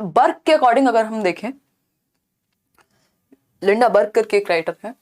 Speaker 1: बर्ग के अकॉर्डिंग अगर हम देखें, लिंडा बर्ग करके एक राइटर है,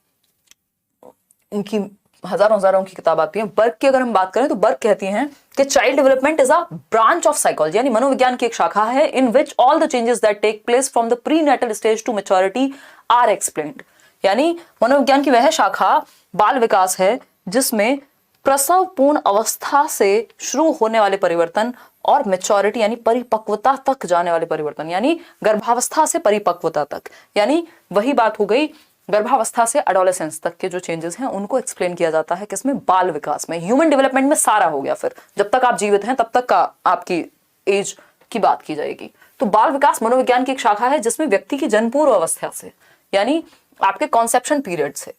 Speaker 1: उनकी हजारों की किताब आती है। बर्ग की अगर हम बात करें तो बर्ग कहती हैं कि child development is a branch of psychology, यानी मनोविज्ञान की एक शाखा है, in which all the changes that take place from the prenatal stage to maturity are explained. यानी मनोविज्ञान की वह शाखा बाल विकास है जिसमें प्रसव पूर्ण अवस्था से शुरू होने वाले परिवर्तन और मैच्योरिटी यानी परिपक्वता तक जाने वाले परिवर्तन, यानी गर्भावस्था से परिपक्वता तक, यानी वही बात हो गई गर्भावस्था से एडोलेसेंस तक के जो चेंजेस हैं उनको एक्सप्लेन किया जाता है किसमें, बाल विकास में। ह्यूमन डेवलपमेंट में सारा हो गया, फिर जब तक आप जीवित हैं तब तक का आपकी एज की बात की जाएगी। तो बाल विकास मनोविज्ञान की एक शाखा है जिसमें व्यक्ति की जन्मपूर्व अवस्था से, यानी आपके कॉन्सेप्शन पीरियड से,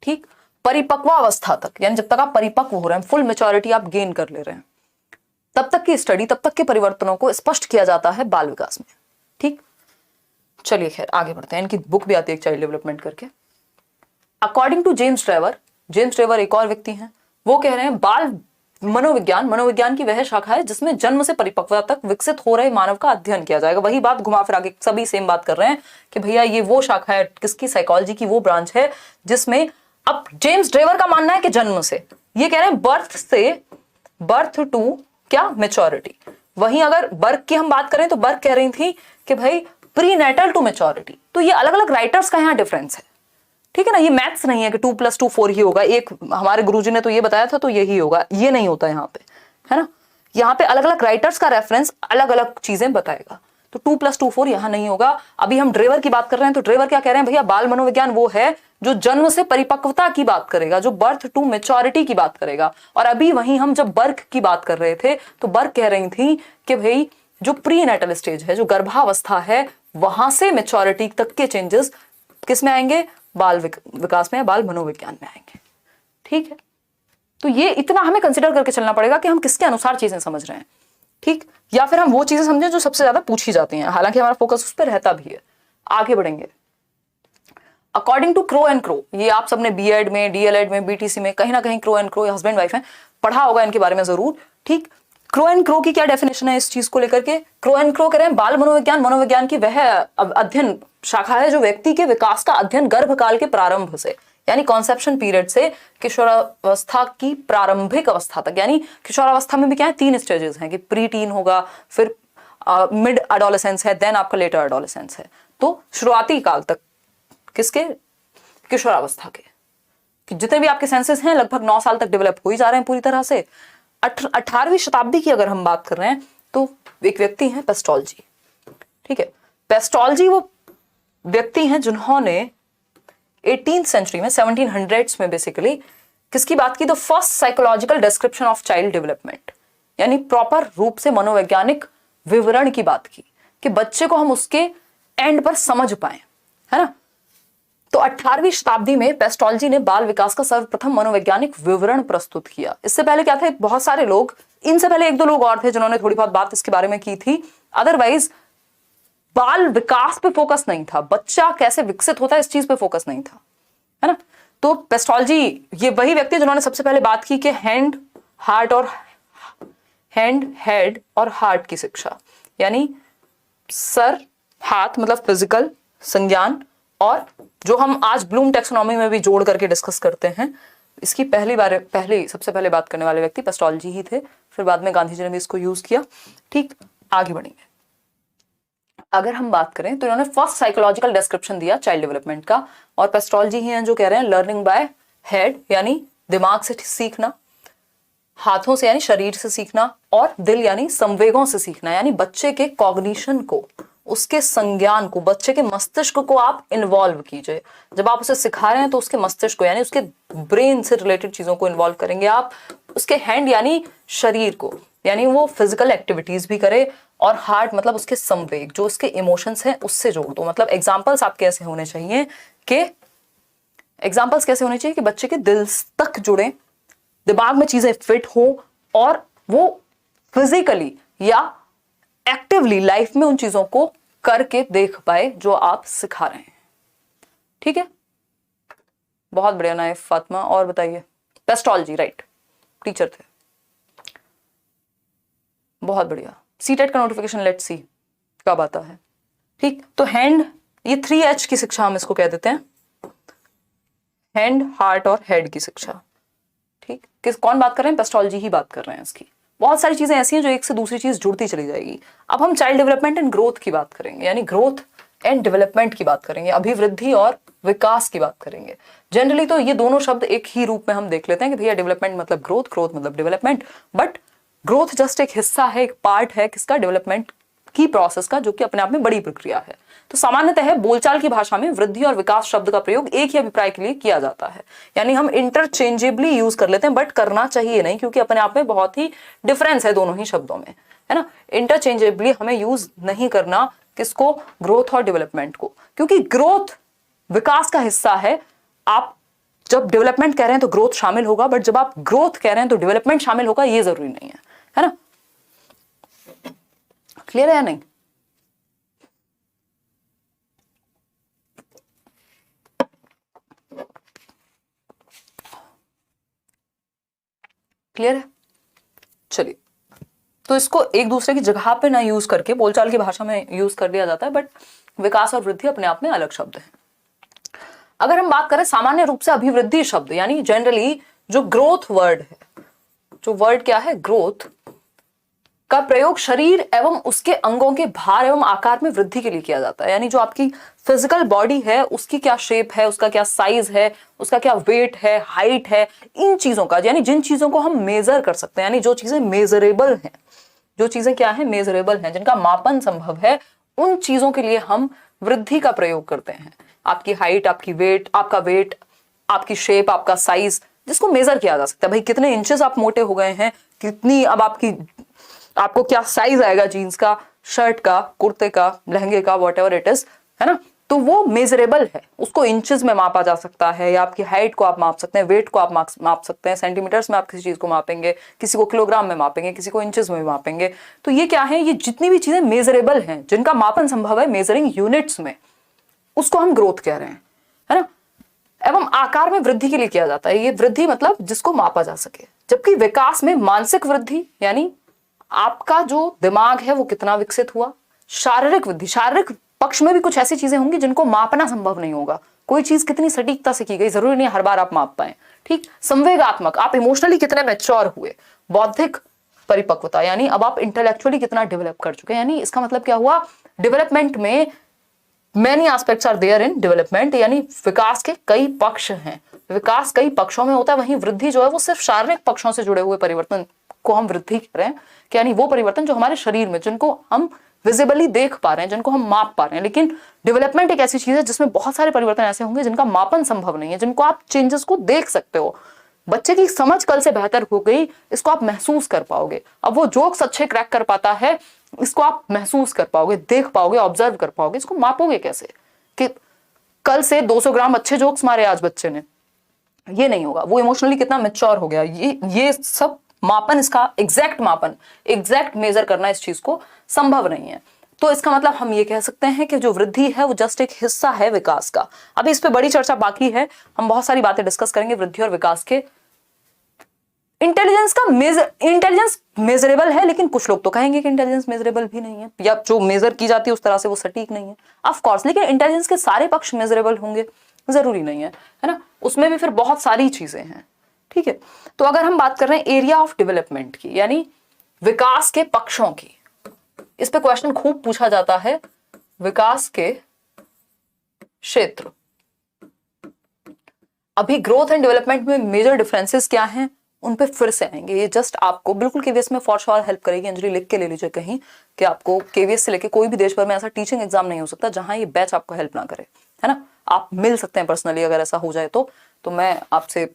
Speaker 1: ठीक, परिपक्व अवस्था तक, यानी जब तक आप परिपक्व हो रहे हैं, फुल मैच्योरिटी आप गेन कर ले रहे हैं, तब तक की स्टडी, तब तक के परिवर्तनों को स्पष्ट किया जाता है बाल विकास में। ठीक, चलिए खैर आगे बढ़ते हैं। इनकी बुक भी आती है चाइल्ड डेवलपमेंट करके। अकॉर्डिंग टू जेम्स ट्रेवर एक और व्यक्ति हैं, वो कह रहे हैं बाल मनोविज्ञान की वह शाखा है जिसमें जन्म से परिपक्वता तक विकसित हो रहे मानव का अध्ययन किया जाएगा। वही बात घुमा फिरा के सभी सेम बात कर रहे हैं कि भैया ये वो शाखा है किसकी, साइकोलॉजी की वो ब्रांच है जिसमें, अब जेम्स ट्रेवर का मानना है कि जन्म से, ये कह रहे हैं बर्थ टू क्या, मेच्योरिटी। वहीं अगर बर्क की हम बात करें तो बर्क कह रही थी कि भाई प्रीनेटल टू मेच्योरिटी। तो ये अलग अलग राइटर्स का यहाँ डिफरेंस है, ठीक है ना। ये मैथ्स नहीं है कि 2 + 2 4 ही होगा, एक हमारे गुरुजी ने तो ये बताया था तो यही होगा, ये नहीं होता यहाँ पे, है ना। यहाँ पे अलग अलग राइटर्स का रेफरेंस अलग अलग चीजें बताएगा। तो 2 + 2 4 यहाँ नहीं होगा। अभी हम ड्रेवर की बात कर रहे हैं तो ड्रेवर क्या कह रहे हैं भैया, बाल मनोविज्ञान वो है जो जन्म से परिपक्वता की बात करेगा, जो बर्थ टू मेच्योरिटी की बात करेगा। और अभी वहीं हम जब बर्क की बात कर रहे थे तो बर्क कह रही थी कि भाई जो प्री नेटल स्टेज है, जो गर्भावस्था है, वहां से मेच्योरिटी तक के चेंजेस किस में आएंगे, बाल विकास में, बाल मनोविज्ञान में आएंगे, ठीक है। तो ये इतना हमें कंसिडर करके चलना पड़ेगा कि हम किसके अनुसार चीजें समझ रहे हैं, ठीक। या फिर हम वो चीजें समझें जो सबसे ज्यादा पूछी जाती हैं, हालांकि हमारा फोकस उस पर रहता भी है। आगे बढ़ेंगे। According to Crow and Crow, ये आप सबने बीएड में, डीएलएड में, बीटीसी में कहीं ना कहीं crow and crow, husband wife है, पढ़ा होगा इनके बारे में जरूर, ठीक। क्रो एंड क्रो की क्या डेफिनेशन है इस चीज को लेकर के, क्रो एंड क्रो कह रहे हैं बाल मनोविज्ञान, मनोविज्ञान की वह अध्ययन शाखा है जो व्यक्ति के विकास का अध्ययन गर्भकाल के प्रारंभ से, यानी कॉन्सेप्शन पीरियड से किशोरावस्था की प्रारंभिक अवस्था तक, यानी किशोरावस्था में भी क्या है, 3 स्टेजेस हैं कि प्री टीन होगा, फिर मिड एडोलेसेंस है, देन आपका लेटर एडोलेसेंस है। तो शुरुआती काल तक किसके, किशोरावस्था के, कि जितने भी आपके सेंसेस हैं लगभग 9 साल तक डेवलप हो ही जा रहे हैं पूरी तरह से। 18वीं शताब्दी की अगर हम बात कर रहे हैं तो एक व्यक्ति हैं पेस्टोल्जी, ठीक है। पेस्टोल्जी वो व्यक्ति हैं जिन्होंने 18th सेंचुरी में, 1700s में बेसिकली किसकी बात की, the first psychological description of child development, यानी प्रॉपर रूप से मनोवैज्ञानिक विवरण की बात की कि बच्चे को हम उसके एंड पर समझ पाए, है ना। तो 18वीं शताब्दी में पेस्टोल्जी ने बाल विकास का सर्वप्रथम मनोवैज्ञानिक विवरण प्रस्तुत किया। इससे पहले क्या थे, बहुत सारे लोग, इनसे पहले 1-2 लोग और थे जिन्होंने थोड़ी बहुत बात इसके बारे में की थी। अदरवाइज बाल विकास पे फोकस नहीं था, बच्चा कैसे विकसित होता है इस चीज पे फोकस नहीं था, है ना। तो पेस्टोल्जी ये वही व्यक्ति जिन्होंने सबसे पहले बात की कि हेड और हार्ट की शिक्षा, यानी सर, हाथ मतलब फिजिकल, संज्ञान, और जो हम आज ब्लूम टेक्सोनॉमी में भी जोड़ करके डिस्कस करते हैं, इसकी सबसे पहले बात करने वाले व्यक्ति पेस्टोल्जी ही थे। फिर बाद में गांधी जी ने भी इसको यूज किया, ठीक। आगे बढ़ेंगे। अगर हम बात करें तो इन्होंने फर्स्ट साइकोलॉजिकल डिस्क्रिप्शन दिया चाइल्ड डेवलपमेंट का, और पेस्टोल्जी ही हैं जो कह रहे हैं लर्निंग बाय हेड, यानी दिमाग से सीखना, हाथों से यानी शरीर से सीखना, और दिल यानी संवेगों से सीखना, यानी बच्चे के कॉग्निशन को, उसके संज्ञान को, बच्चे के मस्तिष्क को आप इन्वॉल्व कीजिए। जब आप उसे सिखा रहे हैं तो उसके मस्तिष्क को, यानी उसके ब्रेन से रिलेटेड चीजों को इन्वॉल्व करेंगे आप। उसके हैंड यानी शरीर को, यानी वो फिजिकल एक्टिविटीज भी करे, और हार्ट मतलब उसके संवेग, जो उसके इमोशंस हैं उससे जोड़ दो। मतलब एग्जाम्पल्स आप कैसे होने चाहिए कि बच्चे के दिल तक जुड़े, दिमाग में चीजें फिट हो, और वो फिजिकली या एक्टिवली लाइफ में उन चीजों को करके देख पाए जो आप सिखा रहे हैं, ठीक है। बहुत बढ़िया नाइफ फातिमा। और बताइए, पेस्टोल्जी राइट, टीचर थे, बहुत बढ़िया। सीटेट का नोटिफिकेशन लेट्स सी कब आता है, ठीक। तो हैंड, ये 3H की शिक्षा हम इसको कह देते हैं, हैंड, हार्ट और हेड की शिक्षा, ठीक। कौन बात कर रहे हैं, पेस्टोल्जी ही बात कर रहे हैं इसकी। बहुत सारी चीजें ऐसी हैं जो एक से दूसरी चीज जुड़ती चली जाएगी। अब हम चाइल्ड डेवलपमेंट एंड ग्रोथ की बात करेंगे, यानी ग्रोथ एंड डेवलपमेंट की बात करेंगे, अभिवृद्धि और विकास की बात करेंगे। जनरली तो ये दोनों शब्द एक ही रूप में हम देख लेते हैं कि भैया डेवलपमेंट मतलब ग्रोथ, ग्रोथ मतलब डेवलपमेंट, बट ग्रोथ जस्ट एक हिस्सा है, एक पार्ट है किसका, डेवलपमेंट की प्रोसेस का, जो कि अपने आप में बड़ी प्रक्रिया है। तो सामान्यतः बोलचाल की भाषा में वृद्धि और विकास शब्द का प्रयोग एक ही अभिप्राय के लिए किया जाता है, यानी हम इंटरचेंजेबली यूज कर लेते हैं, बट करना चाहिए नहीं, क्योंकि अपने आप में बहुत ही डिफरेंस है दोनों ही शब्दों में, है ना। इंटरचेंजेबली हमें यूज नहीं करना, किसको, ग्रोथ और डेवलपमेंट को, क्योंकि ग्रोथ विकास का हिस्सा है। आप जब डेवलपमेंट कह रहे हैं तो ग्रोथ शामिल होगा, बट जब आप ग्रोथ कह रहे हैं तो डेवलपमेंट शामिल होगा, ये जरूरी नहीं है ना। क्लियर है या नहीं? क्लियर है? चलिए, तो इसको एक दूसरे की जगह पे ना यूज करके बोलचाल की भाषा में यूज कर दिया जाता है, बट विकास और वृद्धि अपने आप में अलग शब्द हैं। अगर हम बात करें सामान्य रूप से अभिवृद्धि शब्द, यानी जनरली जो ग्रोथ वर्ड है, जो वर्ड क्या है, ग्रोथ, का प्रयोग शरीर एवं उसके अंगों के भार एवं आकार में वृद्धि के लिए किया जाता है। यानी जो आपकी फिजिकल बॉडी है उसकी क्या शेप है, उसका क्या साइज है, उसका क्या वेट है, हाइट है, इन चीजों का, यानी जिन चीजों को हम मेजर कर सकते हैं, यानी जो चीजें मेजरेबल हैं, जो चीजें क्या है, मेजरेबल हैं, जिनका मापन संभव है, उन चीजों के लिए हम वृद्धि का प्रयोग करते हैं। आपकी हाइट, आपकी वेट, आपका वेट, आपकी शेप, आपका साइज, जिसको मेजर किया जा सकता है। भाई कितने इंचेस आप मोटे हो गए हैं, कितनी अब आपको क्या साइज आएगा जीन्स का, शर्ट का, कुर्ते का, लहंगे का, वॉट इट इज, है ना, तो वो मेजरेबल है, उसको इंचेस में मापा जा सकता है। या आपकी हाइट को आप माप सकते हैं, वेट को आप माप सकते हैं, सेंटीमीटर्स में आप किसी चीज को मापेंगे, किसी को किलोग्राम में मापेंगे, किसी को इंचेस में मापेंगे। तो ये क्या है, ये जितनी भी चीजें मेजरेबल हैं, जिनका मापन संभव है मेजरिंग यूनिट्स में, उसको हम ग्रोथ कह रहे हैं, है ना। एवं आकार में वृद्धि के लिए किया जाता है। ये वृद्धि मतलब जिसको मापा जा सके। जबकि विकास में मानसिक वृद्धि, यानी आपका जो दिमाग है वो कितना विकसित हुआ। शारीरिक वृद्धि, शारीरिक पक्ष में भी कुछ ऐसी चीजें होंगी जिनको मापना संभव नहीं होगा। कोई चीज कितनी सटीकता से की गई, जरूरी नहीं हर बार आप माप पाए, ठीक। संवेगात्मक, आप इमोशनली कितने मैच्योर हुए। बौद्धिक परिपक्वता, यानी अब आप इंटेलेक्चुअली कितना डेवलप कर चुके हैं। यानी इसका मतलब क्या हुआ, डेवलपमेंट में many aspects are there in development, यानी विकास के कई पक्ष हैं, विकास कई पक्षों में होता है। वहीं वृद्धि जो है वो सिर्फ शारीरिक पक्षों से जुड़े हुए परिवर्तन को हम वृद्धि कह रहे हैं, यानी वो परिवर्तन जो हमारे शरीर में, जिनको हम विजिबली देख पा रहे हैं, जिनको हम माप पा रहे हैं। लेकिन डेवलपमेंट एक ऐसी चीज है जिसमें बहुत सारे परिवर्तन ऐसे होंगे जिनका मापन संभव नहीं है, जिनको आप चेंजेस को देख सकते हो। बच्चे की समझ कल से बेहतर हो गई, इसको आप महसूस कर पाओगे। अब वो जोक्स अच्छे क्रैक कर पाता है, इसको आप महसूस कर पाओगे, देख पाओगे, ऑब्जर्व कर पाओगे। इसको मापोगे कैसे कि कल से 200 ग्राम अच्छे जोक्स मारे आज बच्चे ने, ये नहीं होगा। वो इमोशनली कितना मैच्योर हो गया, ये सब मापन, इसका एग्जैक्ट मापन, एग्जैक्ट मेजर करना इस चीज को संभव नहीं है। तो इसका मतलब हम ये कह सकते हैं कि जो वृद्धि है वो जस्ट एक हिस्सा है विकास का। अभी इस पे बड़ी चर्चा बाकी है, हम बहुत सारी बातें डिस्कस करेंगे वृद्धि और विकास के। इंटेलिजेंस मेजरेबल है, लेकिन कुछ लोग तो कहेंगे कि इंटेलिजेंस मेजरेबल भी नहीं है, या जो मेजर की जाती है उस तरह से वो सटीक नहीं है। ऑफ कोर्स, लेकिन इंटेलिजेंस के सारे पक्ष मेजरेबल होंगे, जरूरी नहीं है ना। उसमें भी फिर बहुत सारी चीजें हैं, ठीक है। तो अगर हम बात कर रहे हैं एरिया ऑफ डेवलपमेंट की, यानी विकास के पक्षों की, इस पे क्वेश्चन खूब पूछा जाता है। विकास के क्षेत्र, अभी ग्रोथ एंड डेवलपमेंट में मेजर डिफरेंसेस क्या हैं उन पे फिर से आएंगे। ये जस्ट आपको बिल्कुल केवीएस में फॉर श्योर हेल्प करेगी। अंजलि लिख के ले लीजिए कहीं कि आपको केवीएस से लेके कोई भी देश भर में ऐसा टीचिंग एग्जाम नहीं हो सकता जहां ये बैच आपको हेल्प ना करे, है ना। आप मिल सकते हैं पर्सनली, अगर ऐसा हो जाए तो मैं आपसे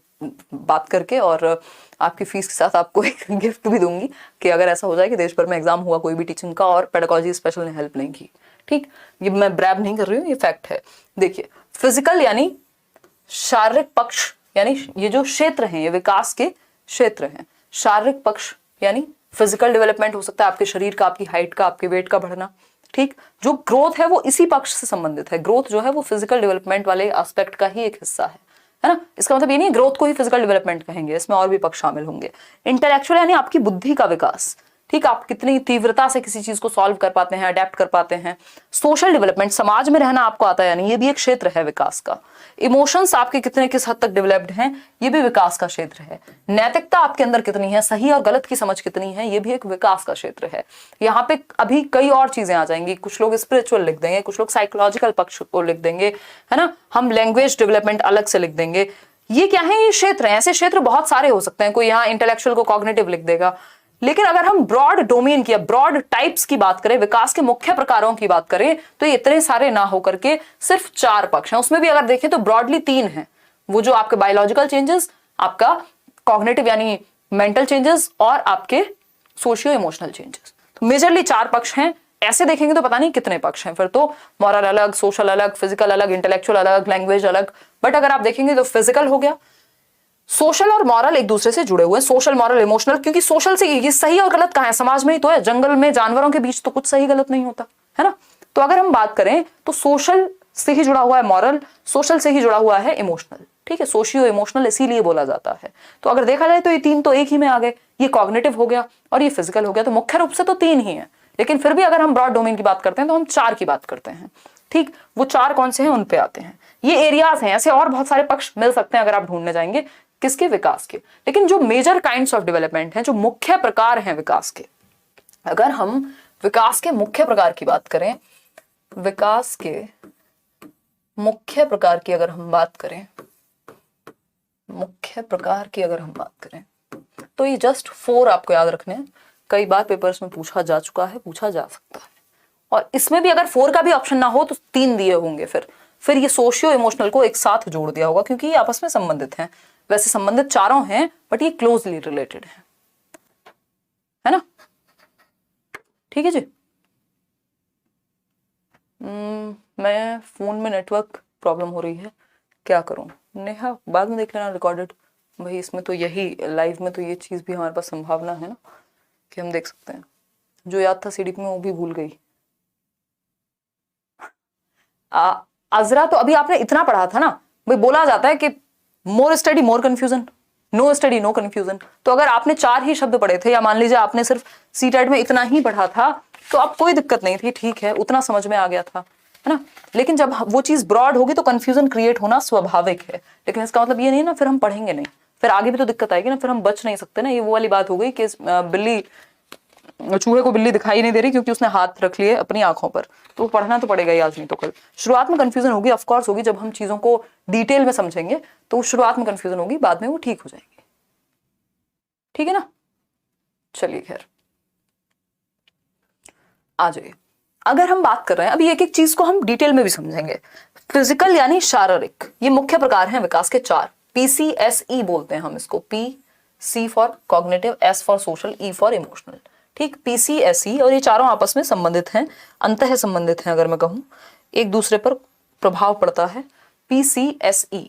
Speaker 1: बात करके और आपकी फीस के साथ आपको एक गिफ्ट भी दूंगी कि अगर ऐसा हो जाए कि देश भर में एग्जाम हुआ कोई भी टीचिंग का और पेडागोजी स्पेशल ने हेल्प नहीं की, ठीक। ये मैं ब्रैब नहीं कर रही हूँ, ये फैक्ट है। देखिए, फिजिकल यानी शारीरिक पक्ष, यानी ये जो क्षेत्र हैं ये विकास के क्षेत्र हैं। शारीरिक पक्ष यानी फिजिकल डेवलपमेंट हो सकता है, आपके शरीर का, आपकी हाइट का, आपके वेट का बढ़ना, ठीक। जो ग्रोथ है वो इसी पक्ष से संबंधित है। ग्रोथ जो है वो फिजिकल डेवलपमेंट वाले एस्पेक्ट का ही एक हिस्सा है ना। इसका मतलब ये नहीं ग्रोथ को ही फिजिकल डेवलपमेंट कहेंगे, इसमें और भी पक्ष शामिल होंगे। इंटेलेक्चुअल यानी आपकी बुद्धि का विकास, ठीक, आप कितनी तीव्रता से किसी चीज को सॉल्व कर पाते हैं, अडेप्ट कर पाते हैं। सोशल डेवलपमेंट, समाज में रहना आपको आता है, यानी ये भी एक क्षेत्र है विकास का। इमोशंस आपके कितने किस हद तक डेवलप्ड हैं, ये भी विकास का क्षेत्र है। नैतिकता आपके अंदर कितनी है, सही और गलत की समझ कितनी है, ये भी एक विकास का क्षेत्र है। यहाँ पे अभी कई और चीजें आ जाएंगी, कुछ लोग स्पिरिचुअल लिख देंगे, कुछ लोग साइकोलॉजिकल पक्ष को लिख देंगे, है ना। हम लैंग्वेज डेवलपमेंट अलग से लिख देंगे। ये क्या है, ये क्षेत्र है। ऐसे क्षेत्र बहुत सारे हो सकते हैं। कोई यहाँ इंटेलेक्चुअल को कॉग्निटिव लिख देगा। लेकिन अगर हम ब्रॉड डोमेन की, ब्रॉड टाइप्स की बात करें, विकास के मुख्य प्रकारों की बात करें, तो ये इतने सारे ना होकर के सिर्फ 4 पक्ष हैं। उसमें भी अगर देखें तो ब्रॉडली 3 हैं। वो जो आपके बायोलॉजिकल चेंजेस, आपका कॉग्निटिव यानी मेंटल चेंजेस, और आपके सोशियो इमोशनल चेंजेस। तो मेजरली 4 पक्ष हैं। ऐसे देखेंगे तो पता नहीं कितने पक्ष हैं फिर तो। मॉरल अलग, सोशल अलग, फिजिकल अलग, इंटेलेक्चुअल अलग, लैंग्वेज अलग। बट अगर आप देखेंगे तो फिजिकल हो गया, सोशल और मॉरल एक दूसरे से जुड़े हुए हैं। सोशल, मॉरल, इमोशनल, क्योंकि सोशल से ये सही और गलत कहाँ है, समाज में ही तो है। जंगल में जानवरों के बीच तो कुछ सही गलत नहीं होता, है ना। तो अगर हम बात करें तो सोशल से ही जुड़ा हुआ है मॉरल, सोशल से ही जुड़ा हुआ है इमोशनल, ठीक है। सोशियो इमोशनल इसीलिए बोला जाता है। तो अगर देखा जाए तो ये 3 तो एक ही में आ गए। ये कॉग्निटिव हो गया और ये फिजिकल हो गया। तो मुख्य रूप से तो 3 ही है, लेकिन फिर भी अगर हम ब्रॉड डोमेन की बात करते हैं तो हम 4 की बात करते हैं, ठीक। वो 4 कौन से हैं उन पे आते हैं। ये एरियाज हैं। ऐसे और बहुत सारे पक्ष मिल सकते हैं अगर आप ढूंढने जाएंगे, किसके, विकास के। लेकिन जो मेजर काइंड्स ऑफ डेवलपमेंट हैं, जो मुख्य प्रकार हैं विकास के, अगर हम विकास के मुख्य प्रकार की बात करें, विकास के मुख्य प्रकार की अगर हम बात करें, मुख्य प्रकार की अगर हम बात करें, तो ये जस्ट 4 आपको याद रखने हैं। कई बार पेपर्स में पूछा जा चुका है, पूछा जा सकता है। और इसमें भी अगर 4 का भी ऑप्शन ना हो तो 3 दिए होंगे। फिर ये सोशियो इमोशनल को एक साथ जोड़ दिया होगा, क्योंकि ये आपस में संबंधित हैं। वैसे संबंधित चारों हैं, बट ये क्लोजली रिलेटेड है ना? ठीक है जी। मैं फोन में नेटवर्क प्रॉब्लम हो रही है, क्या करूं? नेहा बाद में देख लेना रिकॉर्डेड। भाई इसमें तो यही लाइव में तो ये चीज भी हमारे पास संभावना है ना कि हम देख सकते हैं। जो याद था सीडीपी में वो भी भूल गई। अजरा, तो अभी आपने इतना पढ़ा था ना, भाई बोला जाता है कि more study more confusion, no study no confusion. तो अगर आपने 4 ही शब्द पढ़े थे, या मान लीजिए आपने सिर्फ सीटेट में इतना ही पढ़ा था, तो अब कोई दिक्कत नहीं थी, ठीक है, उतना समझ में आ गया था, है ना? लेकिन जब वो चीज ब्रॉड होगी तो कंफ्यूजन क्रिएट होना स्वाभाविक है। लेकिन इसका मतलब ये नहीं ना फिर हम पढ़ेंगे नहीं, फिर आगे भी तो दिक्कत आएगी ना, फिर हम बच नहीं सकते ना। ये वो वाली बात हो गई कि बिल्ली, चूहे को बिल्ली दिखाई नहीं दे रही क्योंकि उसने हाथ रख लिए अपनी आंखों पर, तो पढ़ना तो पड़ेगा ही आज नहीं तो कल। शुरुआत में कंफ्यूजन होगी, ऑफ कोर्स होगी, जब हम चीजों को डिटेल में समझेंगे तो शुरुआत में कंफ्यूजन होगी, बाद में वो ठीक हो जाएंगे। ठीक है ना? चलिए खैर आ जाइए। अगर हम बात कर रहे हैं, अभी एक एक चीज को हम डिटेल में भी समझेंगे। फिजिकल यानी शारीरिक, ये मुख्य प्रकार हैं विकास के 4। PCSE बोलते हैं हम इसको। C for cognitive, S for social, E for emotional. ठीक, PCSE, और ये चारों आपस में संबंधित हैं, अंतः संबंधित हैं। अगर मैं कहूं एक दूसरे पर प्रभाव पड़ता है। PCSE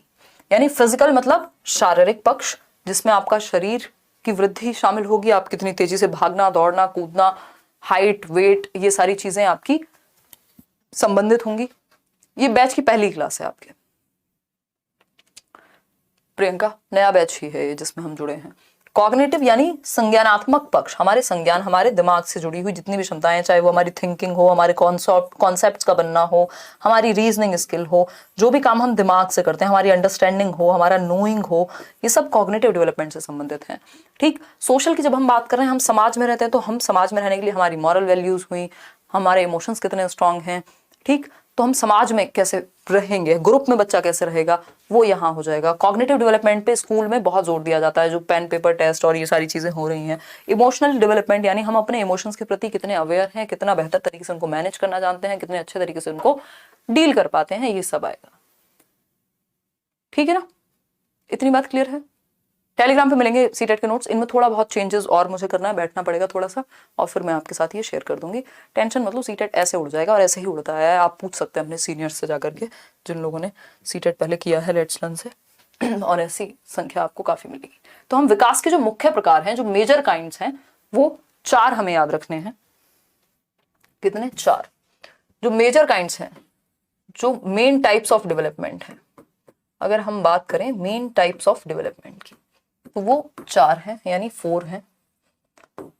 Speaker 1: यानी फिजिकल मतलब शारीरिक पक्ष, जिसमें आपका शरीर की वृद्धि शामिल होगी, आप कितनी तेजी से भागना, दौड़ना, कूदना, हाइट, वेट, ये सारी चीजें आपकी संबंधित होंगी। ये बैच की पहली क्लास है आपके, प्रियंका, नया बैच ही है ये जिसमें हम जुड़े हैं। कॉग्निटिव यानी संज्ञानात्मक पक्ष, हमारे संज्ञान, हमारे दिमाग से जुड़ी हुई जितनी भी क्षमताएं, चाहे वो हमारी थिंकिंग हो, हमारे कॉन्सेप्ट्स का बनना हो, हमारी रीजनिंग स्किल हो, जो भी काम हम दिमाग से करते हैं, हमारी अंडरस्टैंडिंग हो, हमारा नोइंग हो, ये सब कॉग्निटिव डेवलपमेंट से संबंधित हैं। ठीक, सोशल की जब हम बात कर रहे हैं, हम समाज में रहते हैं, तो हम समाज में रहने के लिए हमारी मॉरल वैल्यूज हुई, हमारे इमोशंस कितने स्ट्रांग हैं, ठीक, तो हम समाज में कैसे रहेंगे, ग्रुप में बच्चा कैसे रहेगा, वो यहाँ हो जाएगा। कॉग्निटिव डेवलपमेंट पे स्कूल में बहुत जोर दिया जाता है, जो पेन पेपर टेस्ट और ये सारी चीजें हो रही हैं। इमोशनल डेवलपमेंट यानी हम अपने इमोशंस के प्रति कितने अवेयर हैं, कितना बेहतर तरीके से उनको मैनेज करना जानते हैं, कितने अच्छे तरीके से उनको डील कर पाते हैं, ये सब आएगा। ठीक है ना? इतनी बात क्लियर है? टेलीग्राम पे मिलेंगे सीटेट के नोट्स, इनमें थोड़ा बहुत चेंजेस और मुझे करना है, बैठना पड़ेगा थोड़ा सा, और फिर मैं आपके साथ ये शेयर कर दूंगी। टेंशन मतलब सीटेट ऐसे उड़ जाएगा, और ऐसे ही उड़ता है। आप पूछ सकते हैं अपने सीनियर्स से जाकर के, जिन लोगों ने सीटेट पहले किया है लेट्स लर्न से, और ऐसी संख्या आपको काफी मिलेगी। तो हम विकास के जो मुख्य प्रकार हैं, जो मेजर काइंड्स हैं, वो 4 हमें याद रखने हैं। कितने? 4 जो मेजर काइंड्स हैं, जो मेन टाइप्स ऑफ डेवलपमेंट है। अगर हम बात करें मेन टाइप्स ऑफ डेवलपमेंट की, तो वो 4 हैं, यानी 4 हैं।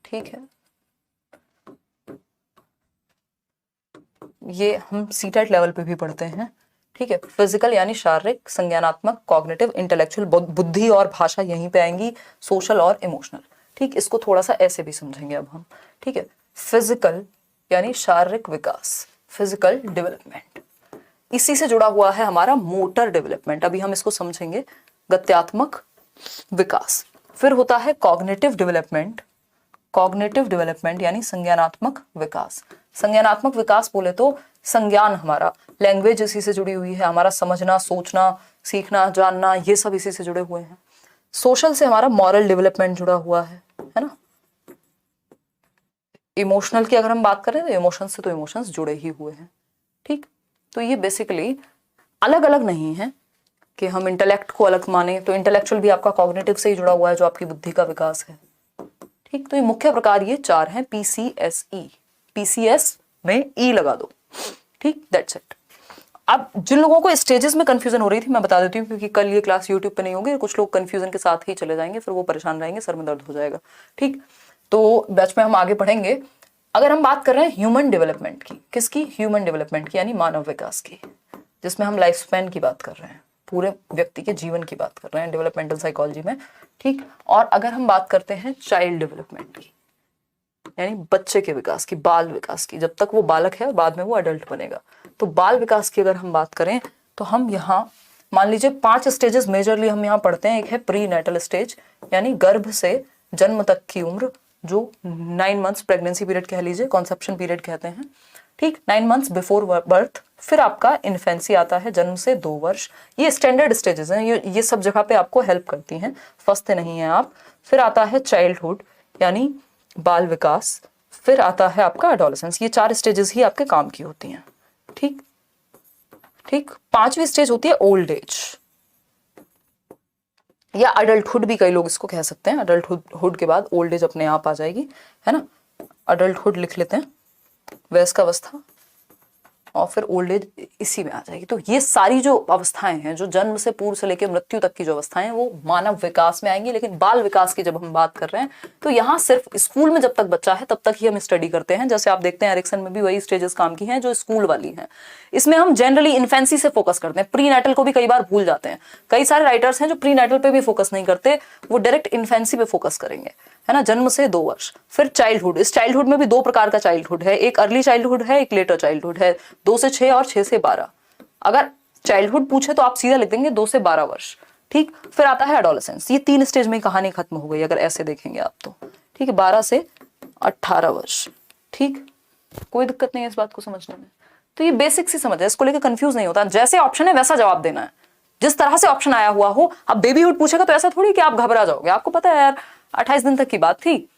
Speaker 1: ठीक है, ये हम सीटेट लेवल पे भी पढ़ते हैं। ठीक है, फिजिकल यानी शारीरिक, संज्ञानात्मक, कॉग्निटिव, इंटेलेक्चुअल, बुद्धि और भाषा यहीं पे आएंगी, सोशल और इमोशनल। ठीक, इसको थोड़ा सा ऐसे भी समझेंगे अब हम। ठीक है, फिजिकल यानी शारीरिक विकास, फिजिकल डेवलपमेंट, इसी से जुड़ा हुआ है हमारा मोटर डेवलपमेंट, अभी हम इसको समझेंगे, गत्यात्मक विकास। फिर होता है कॉग्निटिव डेवलपमेंट, कॉग्निटिव डेवलपमेंट यानी संज्ञानात्मक विकास। संज्ञानात्मक विकास बोले तो संज्ञान, हमारा लैंग्वेज इसी से जुड़ी हुई है, हमारा समझना, सोचना, सीखना, जानना, ये सब इसी से जुड़े हुए हैं। सोशल से हमारा मॉरल डेवलपमेंट जुड़ा हुआ है ना। इमोशनल की अगर हम बात करें तो इमोशंस से तो इमोशंस जुड़े ही हुए हैं। ठीक, तो ये बेसिकली अलग अलग नहीं है कि हम इंटेलेक्ट को अलग माने, तो इंटेलेक्चुअल भी आपका कॉग्निटिव से ही जुड़ा हुआ है, जो आपकी बुद्धि का विकास है। ठीक, तो ये मुख्य प्रकार ये 4 हैं। PCSE, PCS में E लगा दो। ठीक, दैट्स इट। अब जिन लोगों को स्टेजेस में कंफ्यूजन हो रही थी, मैं बता देती हूँ, क्योंकि कल ये क्लास यूट्यूब पे नहीं होगी, कुछ लोग कंफ्यूजन के साथ ही चले जाएंगे, फिर वो परेशान रहेंगे, सर में दर्द हो जाएगा। ठीक, तो बैच में हम आगे पढ़ेंगे। अगर हम बात कर रहे हैं ह्यूमन डेवलपमेंट की, किसकी? ह्यूमन डेवलपमेंट की, यानी मानव विकास की, जिसमें हम लाइफ स्पैन की बात कर रहे हैं, पूरे व्यक्ति के जीवन की बात कर रहे हैं डेवलपमेंटल साइकोलॉजी में। ठीक, और अगर हम बात करते हैं चाइल्ड डेवलपमेंट की, यानी बच्चे के विकास की, बाल विकास की, जब तक वो बालक है और बाद में वो अडल्ट बनेगा। तो बाल विकास की अगर हम बात करें तो हम यहाँ मान लीजिए 5 स्टेजेस मेजरली हम यहाँ पढ़ते हैं। एक है प्री नेटल स्टेज, यानी गर्भ से जन्म तक की उम्र, जो 9 मंथ्स प्रेगनेंसी पीरियड कह लीजिए, कॉन्सेप्शन पीरियड कहते हैं, ठीक, 9 मंथ्स बिफोर बर्थ। फिर आपका इन्फेंसी आता है, जन्म से 2 वर्ष। ये स्टैंडर्ड स्टेजेस हैं, ये सब जगह पे आपको हेल्प करती हैं, फंसते नहीं हैं आप। फिर आता है चाइल्डहुड यानी बाल विकास। फिर आता है आपका एडोलेसेंस। ये 4 स्टेजेस ही आपके काम की होती हैं, ठीक ठीक। 5वीं स्टेज होती है ओल्ड एज या अडल्टहुड भी कई लोग इसको कह सकते हैं। अडल्टहुड के बाद ओल्ड एज अपने आप आ जाएगी, है ना। अडल्टहुड लिख लेते हैं, वयस्कावस्था, और फिर ओल्ड एज इसी में आ जाएगी। तो ये सारी जो अवस्थाएं हैं, जो जन्म से पूर्व से लेकर मृत्यु तक की जो अवस्थाएं हैं, वो मानव विकास में आएंगी। लेकिन बाल विकास की जब हम बात कर रहे हैं तो यहाँ सिर्फ स्कूल में जब तक बच्चा है तब तक ही हम स्टडी करते हैं। जैसे आप देखते हैं एरिक्सन में भी वही स्टेजेस काम की हैं जो स्कूल वाली हैं। इसमें हम जनरली इन्फेंसी से फोकस करते हैं, प्री नेटल को भी कई बार भूल जाते हैं। कई सारे राइटर्स हैं जो प्री नेटल पे भी फोकस नहीं करते, वो डायरेक्ट इन्फेंसी पे फोकस करेंगे, है ना, जन्म से 2 वर्ष। फिर चाइल्डहुड, इस चाइल्डहुड में भी 2 प्रकार का चाइल्डहुड है, एक अर्ली चाइल्डहुड है, एक लेटर चाइल्डहुड है, 2 से 6 और 6 से 12। अगर चाइल्डहुड पूछे तो आप सीधा लिख देंगे 2 से 12 वर्ष, ठीक। फिर आता है एडोलेसेंस। ये 3 स्टेज में कहानी खत्म हो गई अगर ऐसे देखेंगे आप तो, ठीक है, 12 से 18 वर्ष, ठीक। कोई दिक्कत नहीं है इस बात को समझने में। तो ये बेसिक सी समझ है, इसको लेकर कंफ्यूज नहीं होता। जैसे ऑप्शन है वैसा जवाब देना है, जिस तरह से ऑप्शन आया हुआ हो। अब बेबीहुड पूछेगा तो ऐसा थोड़ी कि आप घबरा जाओगे, आपको पता है यार 28 दिन तक की बात थी,